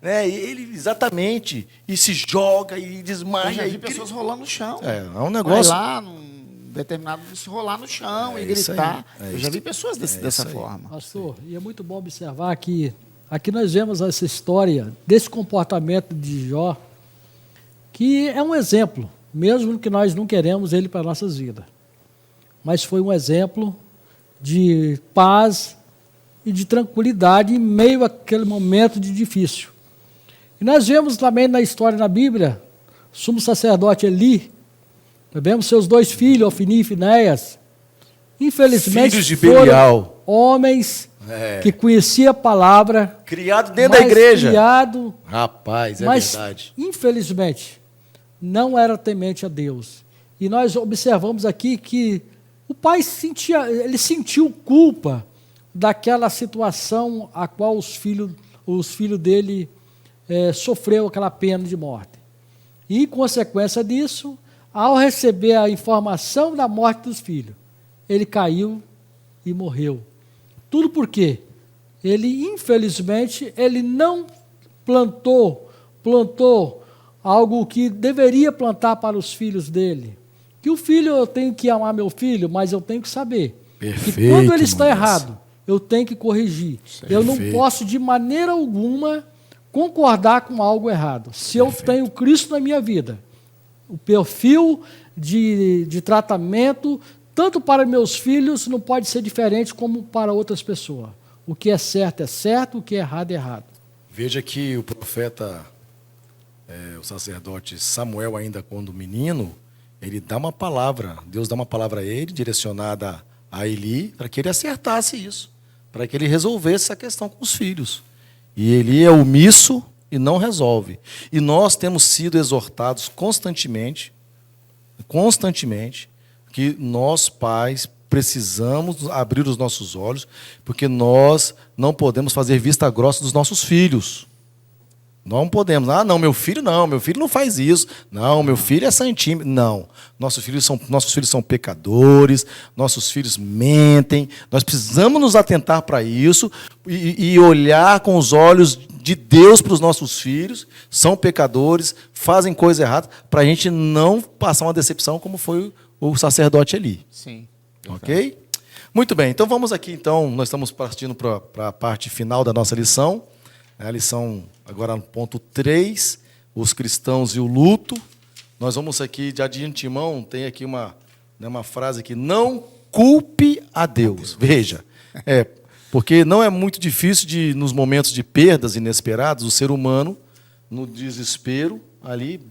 Ele exatamente, e se joga e desmaia. Eu já vi e pessoas rolando no chão. É um negócio... Vai lá num determinado de se rolar no chão e gritar. Eu já vi pessoas dessa forma. Pastor, e é muito bom observar que aqui nós vemos essa história desse comportamento de Jó, que é um exemplo, mesmo que nós não queremos ele para nossas vidas. Mas foi um exemplo de paz e de tranquilidade em meio àquele momento de difícil. E nós vemos também na história na Bíblia, o sumo sacerdote Eli, nós vemos seus 2 filhos, Ofni e Finéias, infelizmente filhos de foram Belial, homens que conheciam a palavra, criado dentro da igreja. Rapaz, mas, verdade. Infelizmente, não era temente a Deus. E nós observamos aqui que O pai sentiu culpa daquela situação a qual os filhos dele sofreu aquela pena de morte. E, em consequência disso, ao receber a informação da morte dos filhos, ele caiu e morreu. Tudo por quê? Ele, infelizmente, ele não plantou algo que deveria plantar para os filhos dele. Que o filho, eu tenho que amar meu filho, mas eu tenho que saber Perfeito, que quando ele está Manoel. errado, eu tenho que corrigir. Eu não posso, de maneira alguma, concordar com algo errado. Se eu tenho Cristo na minha vida, o perfil de tratamento, tanto para meus filhos, não pode ser diferente como para outras pessoas. O que é certo, o que é errado. Veja que o profeta, o sacerdote Samuel, ainda quando menino, ele dá uma palavra, Deus dá uma palavra a ele, direcionada a Eli, para que ele acertasse isso, para que ele resolvesse essa questão com os filhos. E Eli é omisso e não resolve. E nós temos sido exortados constantemente, que nós, pais, precisamos abrir os nossos olhos, porque nós não podemos fazer vista grossa dos nossos filhos. Não podemos. Ah, não, meu filho não faz isso. Não, meu filho é santinho. Não, nossos filhos são pecadores, nossos filhos mentem. Nós precisamos nos atentar para isso e olhar com os olhos de Deus para os nossos filhos. São pecadores, fazem coisa errada, para a gente não passar uma decepção como foi o sacerdote Eli. Sim. Ok? Muito bem, então vamos aqui, então, nós estamos partindo para a parte final da nossa lição. A lição, agora no ponto 3, os cristãos e o luto. Nós vamos aqui, de antemão, tem aqui uma frase aqui, não culpe a Deus. Veja, porque não é muito difícil, nos momentos de perdas inesperadas, o ser humano, no desespero, ali,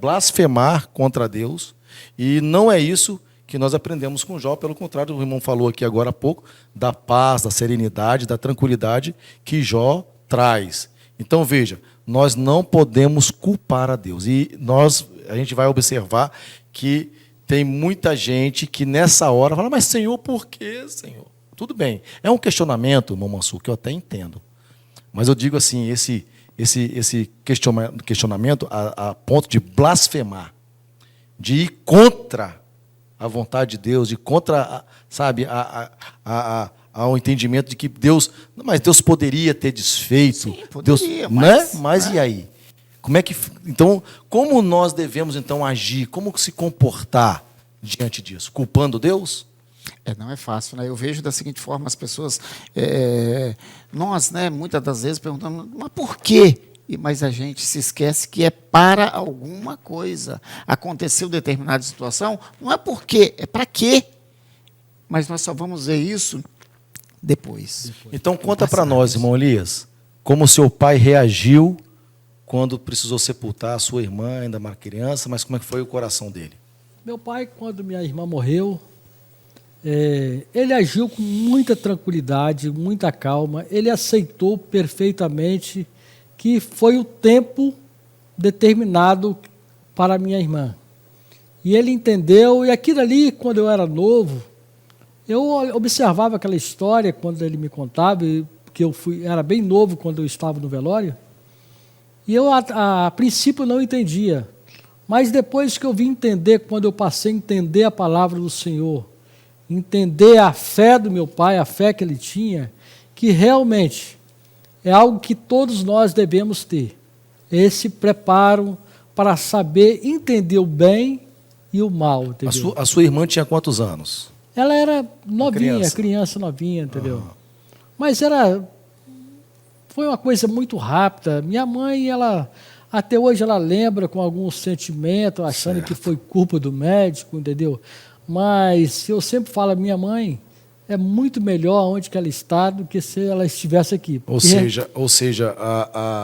blasfemar contra Deus. E não é isso que nós aprendemos com Jó, pelo contrário, o irmão falou aqui agora há pouco, da paz, da serenidade, da tranquilidade que Jó traz. Então, veja, nós não podemos culpar a Deus. E a gente vai observar que tem muita gente que nessa hora fala, mas Senhor, por quê, Senhor? Tudo bem, é um questionamento, irmão Mansur, que eu até entendo. Mas eu digo assim, esse questionamento a ponto de blasfemar, de ir contra a vontade de Deus, de contra, ao entendimento de que Deus poderia ter desfeito. Sim, poderia, Deus, mas e aí? Então, como nós devemos então agir? Como se comportar diante disso? Culpando Deus? Não é fácil, né? Eu vejo da seguinte forma, as pessoas, nós, muitas das vezes perguntamos, mas por quê? Mas a gente se esquece que é para alguma coisa. Aconteceu determinada situação, não é por quê, é para quê? Mas nós só vamos ver isso depois. Então conta para nós, irmão Elias, como seu pai reagiu quando precisou sepultar a sua irmã, ainda uma criança, mas como é que foi o coração dele? Meu pai, quando minha irmã morreu, ele agiu com muita tranquilidade, muita calma, ele aceitou perfeitamente que foi o tempo determinado para a minha irmã. E ele entendeu, e aquilo ali, quando eu era novo, eu observava aquela história quando ele me contava, porque era bem novo quando eu estava no velório, e eu, a princípio, não entendia. Mas depois que eu vim entender, quando eu passei a entender a palavra do Senhor, entender a fé do meu pai, a fé que ele tinha, que realmente é algo que todos nós devemos ter. Esse preparo para saber entender o bem e o mal. Entendeu? A sua irmã tinha quantos anos? Ela era novinha, criança novinha, entendeu? Mas foi uma coisa muito rápida. Minha mãe, até hoje ela lembra com algum sentimento, achando que foi culpa do médico, entendeu? Mas eu sempre falo, minha mãe é muito melhor onde que ela está do que se ela estivesse aqui. Ou seja,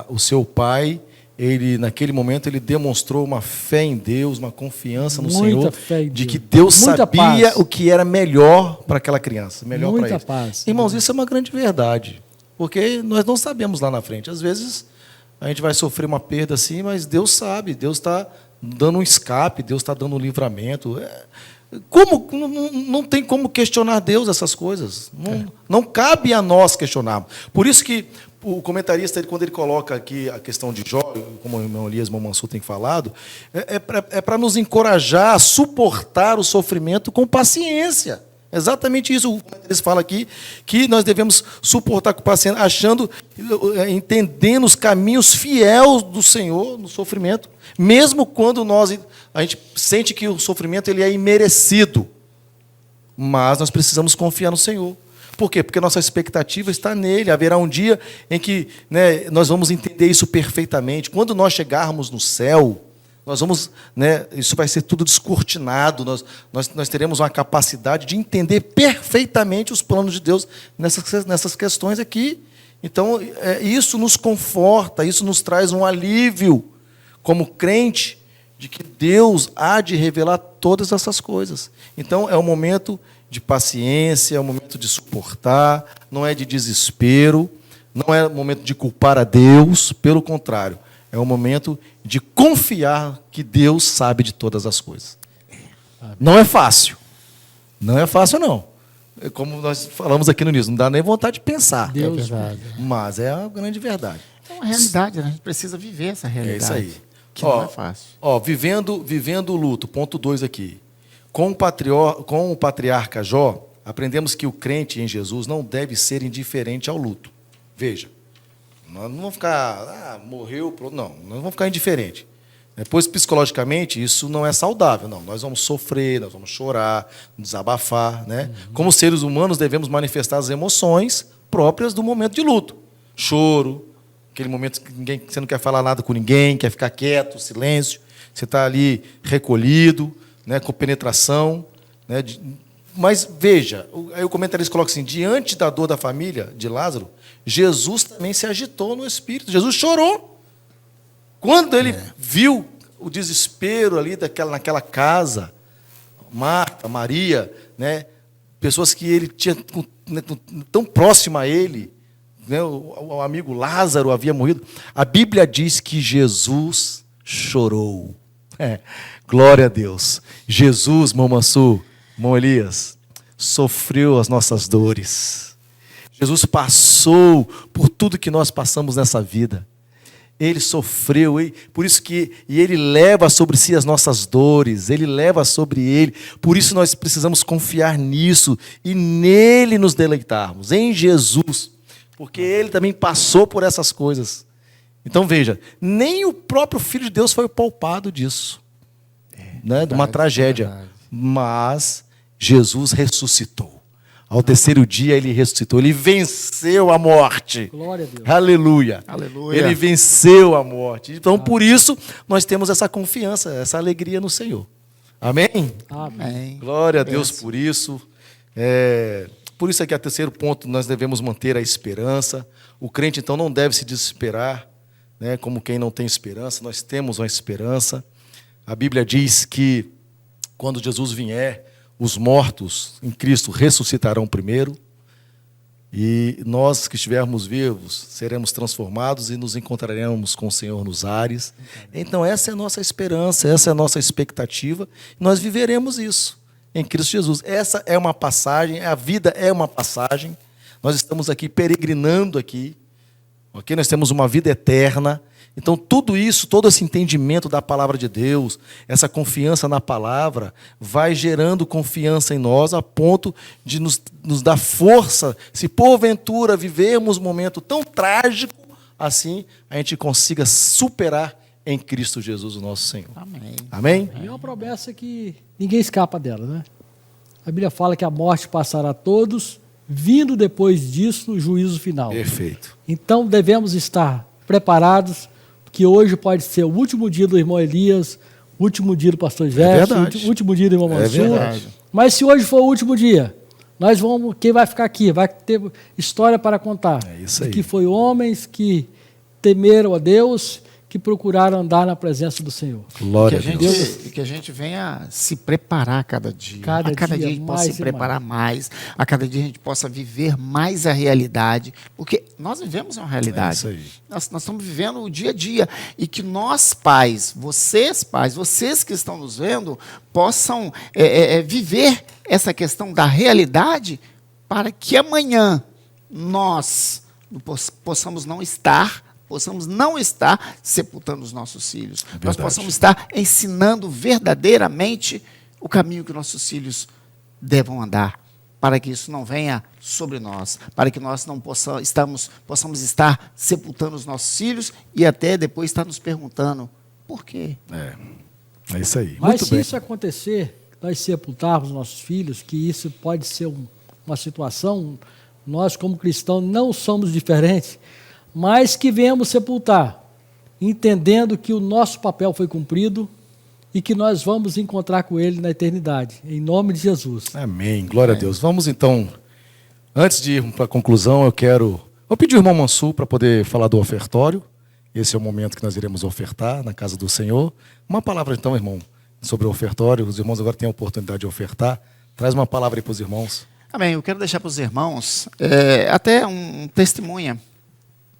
o seu pai, ele naquele momento ele demonstrou uma fé em Deus, uma confiança no Senhor, de que Deus sabia o que era melhor para aquela criança, melhor para ele. Muita paz. Irmãos, isso é uma grande verdade, porque nós não sabemos lá na frente. Às vezes a gente vai sofrer uma perda assim, mas Deus sabe, Deus está dando um escape, Deus está dando um livramento. Como? Não tem como questionar Deus essas coisas. Não cabe a nós questionarmos. Por isso que o comentarista, quando ele coloca aqui a questão de Jó, como o irmão Elias Mansur tem falado, é para nos encorajar a suportar o sofrimento com paciência. Exatamente isso. O comentarista fala aqui, que nós devemos suportar com paciência, entendendo os caminhos fiéis do Senhor no sofrimento, mesmo quando a gente sente que o sofrimento ele é imerecido. Mas nós precisamos confiar no Senhor. Por quê? Porque nossa expectativa está nele. Haverá um dia em que, né, nós vamos entender isso perfeitamente. Quando nós chegarmos no céu, nós vamos, né, isso vai ser tudo descortinado. Nós teremos uma capacidade de entender perfeitamente os planos de Deus nessas questões aqui. Então, isso nos conforta, isso nos traz um alívio como crente de que Deus há de revelar todas essas coisas. Então, é um momento de paciência, é um momento de suportar, não é de desespero, não é um momento de culpar a Deus, pelo contrário, é um momento de confiar que Deus sabe de todas as coisas. Não é fácil. Não é fácil, não. Como nós falamos aqui no início, não dá nem vontade de pensar. Deus, mas é a grande verdade. É uma realidade, né? A gente precisa viver essa realidade. É isso aí. Que não é fácil. Vivendo o luto, ponto 2 aqui. Com o patriarca Jó, aprendemos que o crente em Jesus não deve ser indiferente ao luto. Veja, nós não vamos ficar, morreu, pronto. Não, nós não vamos ficar indiferente. Depois, psicologicamente, isso não é saudável. Não, nós vamos sofrer, nós vamos chorar, desabafar. Né? Como seres humanos, devemos manifestar as emoções próprias do momento de luto. Choro, aquele momento que você não quer falar nada com ninguém, quer ficar quieto, silêncio, você está ali recolhido, né, com penetração. Né, mas veja, aí o comentarista coloca assim, diante da dor da família de Lázaro, Jesus também se agitou no espírito, Jesus chorou. Quando ele viu o desespero ali naquela casa, Marta, Maria, né, pessoas que ele tinha tão próximo a ele, né, o amigo Lázaro havia morrido, a Bíblia diz que Jesus chorou. Glória a Deus. Jesus, irmão Mansur, irmão Elias, sofreu as nossas dores. Jesus passou por tudo que nós passamos nessa vida. Ele sofreu, por isso que ele leva sobre si as nossas dores, ele leva sobre ele. Por isso nós precisamos confiar nisso e nele nos deleitarmos, em Jesus, porque ele também passou por essas coisas. Então veja, nem o próprio Filho de Deus foi poupado disso, né, de uma tragédia, mas Jesus ressuscitou. Ao terceiro dia ele ressuscitou, ele venceu a morte. Glória a Deus. Aleluia. Aleluia. Ele venceu a morte. Então, por isso, nós temos essa confiança, essa alegria no Senhor. Amém? Amém. Glória a Deus por isso. Por isso aqui, o terceiro ponto, nós devemos manter a esperança. O crente, então, não deve se desesperar, né, como quem não tem esperança. Nós temos uma esperança. A Bíblia diz que, quando Jesus vier, os mortos em Cristo ressuscitarão primeiro, e nós que estivermos vivos seremos transformados e nos encontraremos com o Senhor nos ares. Então essa é a nossa esperança, essa é a nossa expectativa, e nós viveremos isso em Cristo Jesus. Essa é uma passagem, a vida é uma passagem, nós estamos aqui peregrinando aqui, ok? Nós temos uma vida eterna. Então, tudo isso, todo esse entendimento da palavra de Deus, essa confiança na palavra, vai gerando confiança em nós a ponto de nos dar força. Se porventura vivermos um momento tão trágico assim, a gente consiga superar em Cristo Jesus, o nosso Senhor. Amém. Amém? E é uma promessa que ninguém escapa dela, né? A Bíblia fala que a morte passará a todos, vindo depois disso o juízo final. Perfeito. Então, devemos estar preparados, que hoje pode ser o último dia do irmão Elias, o último dia do pastor Jefferson, o último dia do irmão Mansur. Mas se hoje for o último dia, quem vai ficar aqui vai ter história para contar. É isso aí. Que foi homens que temeram a Deus, que procuraram andar na presença do Senhor. Glória a Deus. Que a gente venha se preparar a cada dia. Cada a cada dia dia a gente possa mais se e preparar mais. A cada dia a gente possa viver mais a realidade. Porque nós vivemos uma realidade. É isso aí. Nós estamos vivendo o dia a dia. E que nós, pais, vocês que estão nos vendo, possam viver essa questão da realidade para que amanhã nós possamos não estar sepultando os nossos filhos. Nós possamos estar ensinando verdadeiramente o caminho que nossos filhos devam andar, para que isso não venha sobre nós, para que nós não possamos estar sepultando os nossos filhos e até depois estar nos perguntando por quê. É isso aí. Mas Muito se bem. isso acontecer, nós sepultarmos nossos filhos, que isso pode ser uma situação, nós como cristãos não somos diferentes, mas que venhamos sepultar, entendendo que o nosso papel foi cumprido e que nós vamos encontrar com Ele na eternidade, em nome de Jesus. Amém. Glória a Deus. Vamos então, antes de ir para a conclusão, vou pedir ao irmão Mansur para poder falar do ofertório. Esse é o momento que nós iremos ofertar na casa do Senhor. Uma palavra então, irmão, sobre o ofertório. Os irmãos agora têm a oportunidade de ofertar. Traz uma palavra aí para os irmãos. Amém. Eu quero deixar para os irmãos até um testemunha.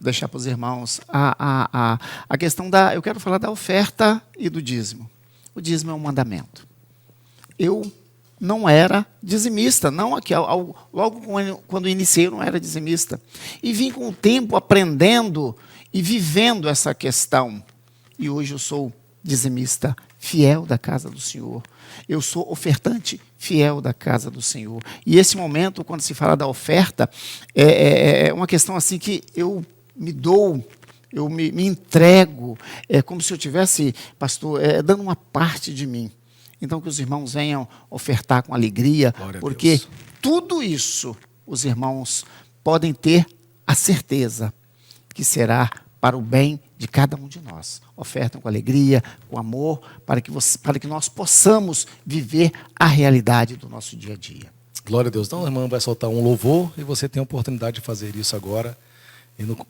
Deixar para os irmãos a questão eu quero falar da oferta e do dízimo. O dízimo é um mandamento. Eu não era dizimista, logo quando iniciei eu não era dizimista. E vim com o tempo aprendendo e vivendo essa questão. E hoje eu sou dizimista fiel da casa do Senhor. Eu sou ofertante fiel da casa do Senhor. E esse momento, quando se fala da oferta, é uma questão assim que eu me dou, eu me entrego, é como se eu tivesse, pastor, dando uma parte de mim. Então, que os irmãos venham ofertar com alegria, porque tudo isso os irmãos podem ter a certeza que será para o bem de cada um de nós. Ofertam com alegria, com amor, para que nós possamos viver a realidade do nosso dia a dia. Glória a Deus. Então, o irmão vai soltar um louvor e você tem a oportunidade de fazer isso agora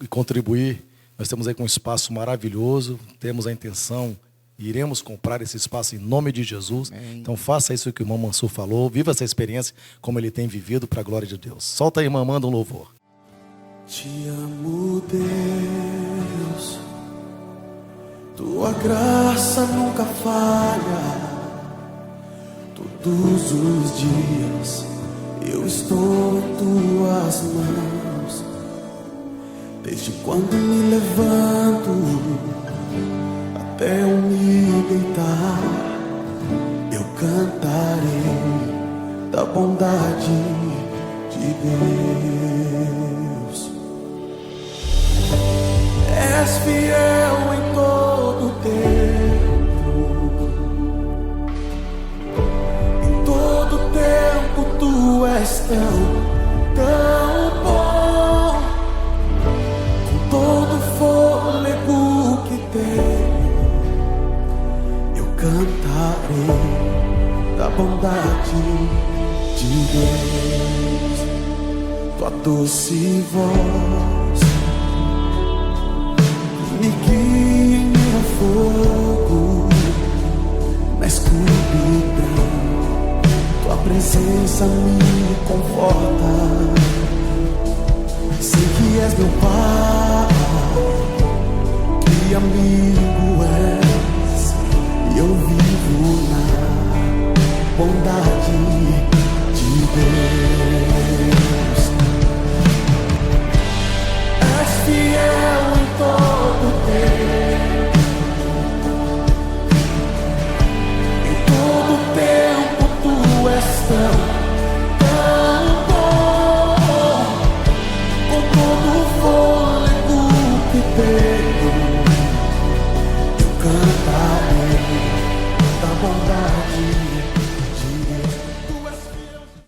e contribuir. Nós temos aí com um espaço maravilhoso, temos a intenção, iremos comprar esse espaço em nome de Jesus. Amém. Então faça isso que o irmão Mansur falou, viva essa experiência como ele tem vivido para a glória de Deus. Solta aí, irmã, manda um louvor. Te amo, Deus, tua graça nunca falha, todos os dias eu estou em tuas mãos. Desde quando me levanto até eu me deitar, eu cantarei da bondade de Deus. És fiel em todo tempo, em todo tempo tu és tão bom. Todo fôlego que tenho, eu cantarei da bondade de Deus. Tua doce voz me guia em meu fogo, na escuridão. Tua presença me conforta. Sei que és meu Pai, que amigo és, e eu vivo na bondade de Deus. És fiel em todo tempo, em todo tempo tu és tão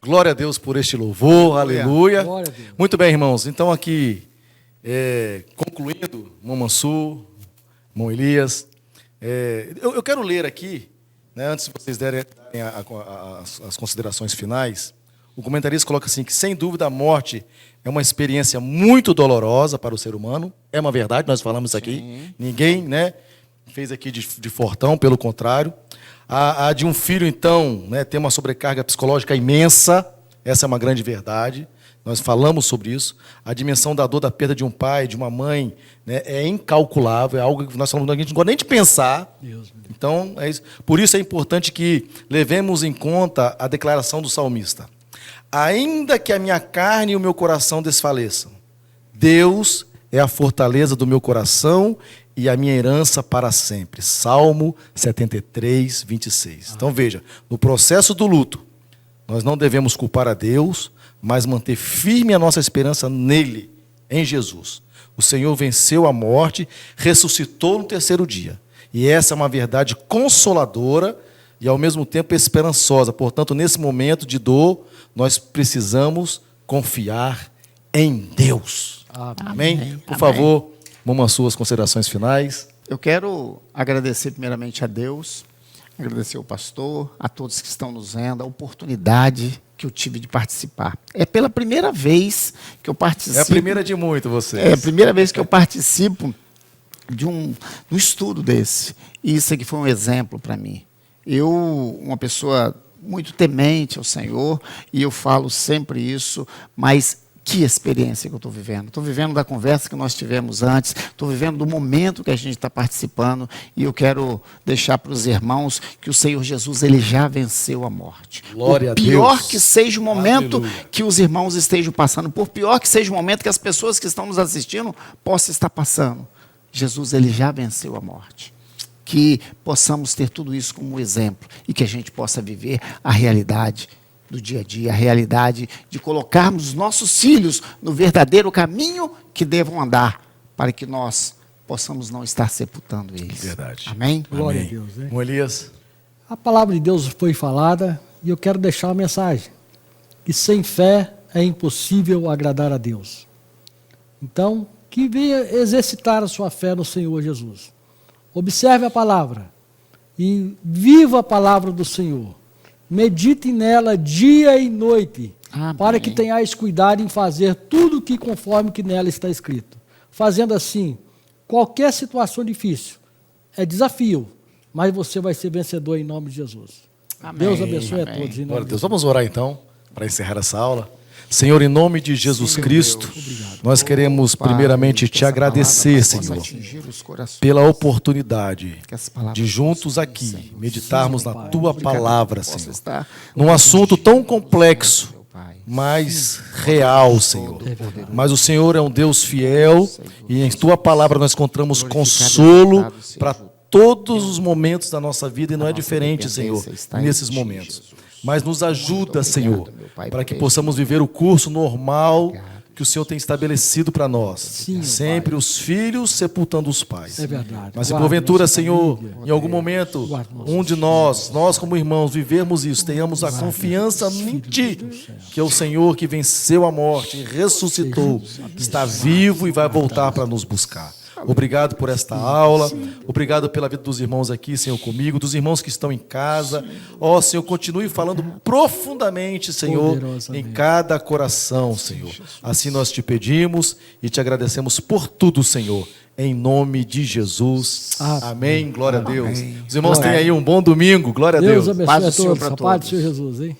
Glória a Deus por este louvor, aleluia. Glória a Deus. Muito bem, irmãos. Então aqui, concluindo, irmão Mansur, irmão Elias, eu quero ler aqui, né, antes de vocês darem as considerações finais, O comentarista coloca assim, que sem dúvida a morte é uma experiência muito dolorosa para o ser humano. É uma verdade, nós falamos isso aqui. Ninguém, né, fez aqui de fortão, pelo contrário. A de um filho, então, né, tem uma sobrecarga psicológica imensa. Essa é uma grande verdade. Nós falamos sobre isso. A dimensão da dor da perda de um pai, de uma mãe, né, é incalculável. É algo que nós falamos, que a gente não gosta nem de pensar. Então, é isso. Por isso é importante que levemos em conta a declaração do salmista. Ainda que a minha carne e o meu coração desfaleçam, Deus é a fortaleza do meu coração e a minha herança para sempre. Salmo 73, 26. Então, veja, no processo do luto, nós não devemos culpar a Deus, mas manter firme a nossa esperança nele, em Jesus. O Senhor venceu a morte, ressuscitou no terceiro dia. E essa é uma verdade consoladora e, ao mesmo tempo, esperançosa. Portanto, nesse momento de dor, nós precisamos confiar em Deus. Amém? Por favor, vamos às suas considerações finais. Eu quero agradecer primeiramente a Deus, agradecer ao pastor, a todos que estão nos vendo, a oportunidade que eu tive de participar. É pela primeira vez que eu participo. É a primeira de muito, vocês. É a primeira vez que eu participo de um estudo desse. E isso aqui foi um exemplo para mim. Eu, uma pessoa muito temente ao Senhor, e eu falo sempre isso, mas que experiência que eu estou vivendo. Estou vivendo da conversa que nós tivemos antes, estou vivendo do momento que a gente está participando, e eu quero deixar para os irmãos que o Senhor Jesus, ele já venceu a morte. Glória a Deus. Por pior que seja o momento Aleluia. que os irmãos estejam passando, por pior que seja o momento que as pessoas que estão nos assistindo possam estar passando, Jesus, ele já venceu a morte. Que possamos ter tudo isso como exemplo e que a gente possa viver a realidade do dia a dia, a realidade de colocarmos os nossos filhos no verdadeiro caminho que devam andar, para que nós possamos não estar sepultando eles. Verdade. Amém? Glória Amém. a Deus. Né? Bom, Elias. A palavra de Deus foi falada e eu quero deixar uma mensagem. Que sem fé é impossível agradar a Deus. Então, que venha exercitar a sua fé no Senhor Jesus. Observe a palavra e viva a palavra do Senhor. Medite nela dia e noite, Amém. para que tenhais cuidado em fazer tudo que conforme que nela está escrito. Fazendo assim, qualquer situação difícil é desafio, mas você vai ser vencedor em nome de Jesus. Amém. Deus abençoe Amém. a todos. Em nome Glória a de Deus. Jesus. Vamos orar então, para encerrar essa aula. Senhor, em nome de Jesus Cristo, nós queremos primeiramente te agradecer, Senhor, pela oportunidade de juntos aqui meditarmos na tua palavra, Senhor, num assunto tão complexo, mas real, Senhor. Mas o Senhor é um Deus fiel e em tua palavra nós encontramos consolo para todos os momentos da nossa vida e não é diferente, Senhor, nesses momentos. Mas nos ajuda, Senhor, para que possamos viver o curso normal que o Senhor tem estabelecido para nós. Sempre os filhos sepultando os pais. É verdade. Mas se Guarda porventura, nossa Senhor, família. em algum momento, um de nós como irmãos, vivermos isso, tenhamos a confiança em Ti, que é o Senhor que venceu a morte e ressuscitou, está vivo e vai voltar para nos buscar. Obrigado por esta aula, obrigado pela vida dos irmãos aqui, Senhor, comigo, dos irmãos que estão em casa. Ó, Senhor, continue falando profundamente, Senhor, em cada coração, Senhor. Assim nós te pedimos e te agradecemos por tudo, Senhor, em nome de Jesus. Amém. Glória a Deus. Os irmãos têm aí um bom domingo. Glória a Deus Deus. abençoe Paz do a Senhor todos. para A paz do todos. Senhor Jesus, hein?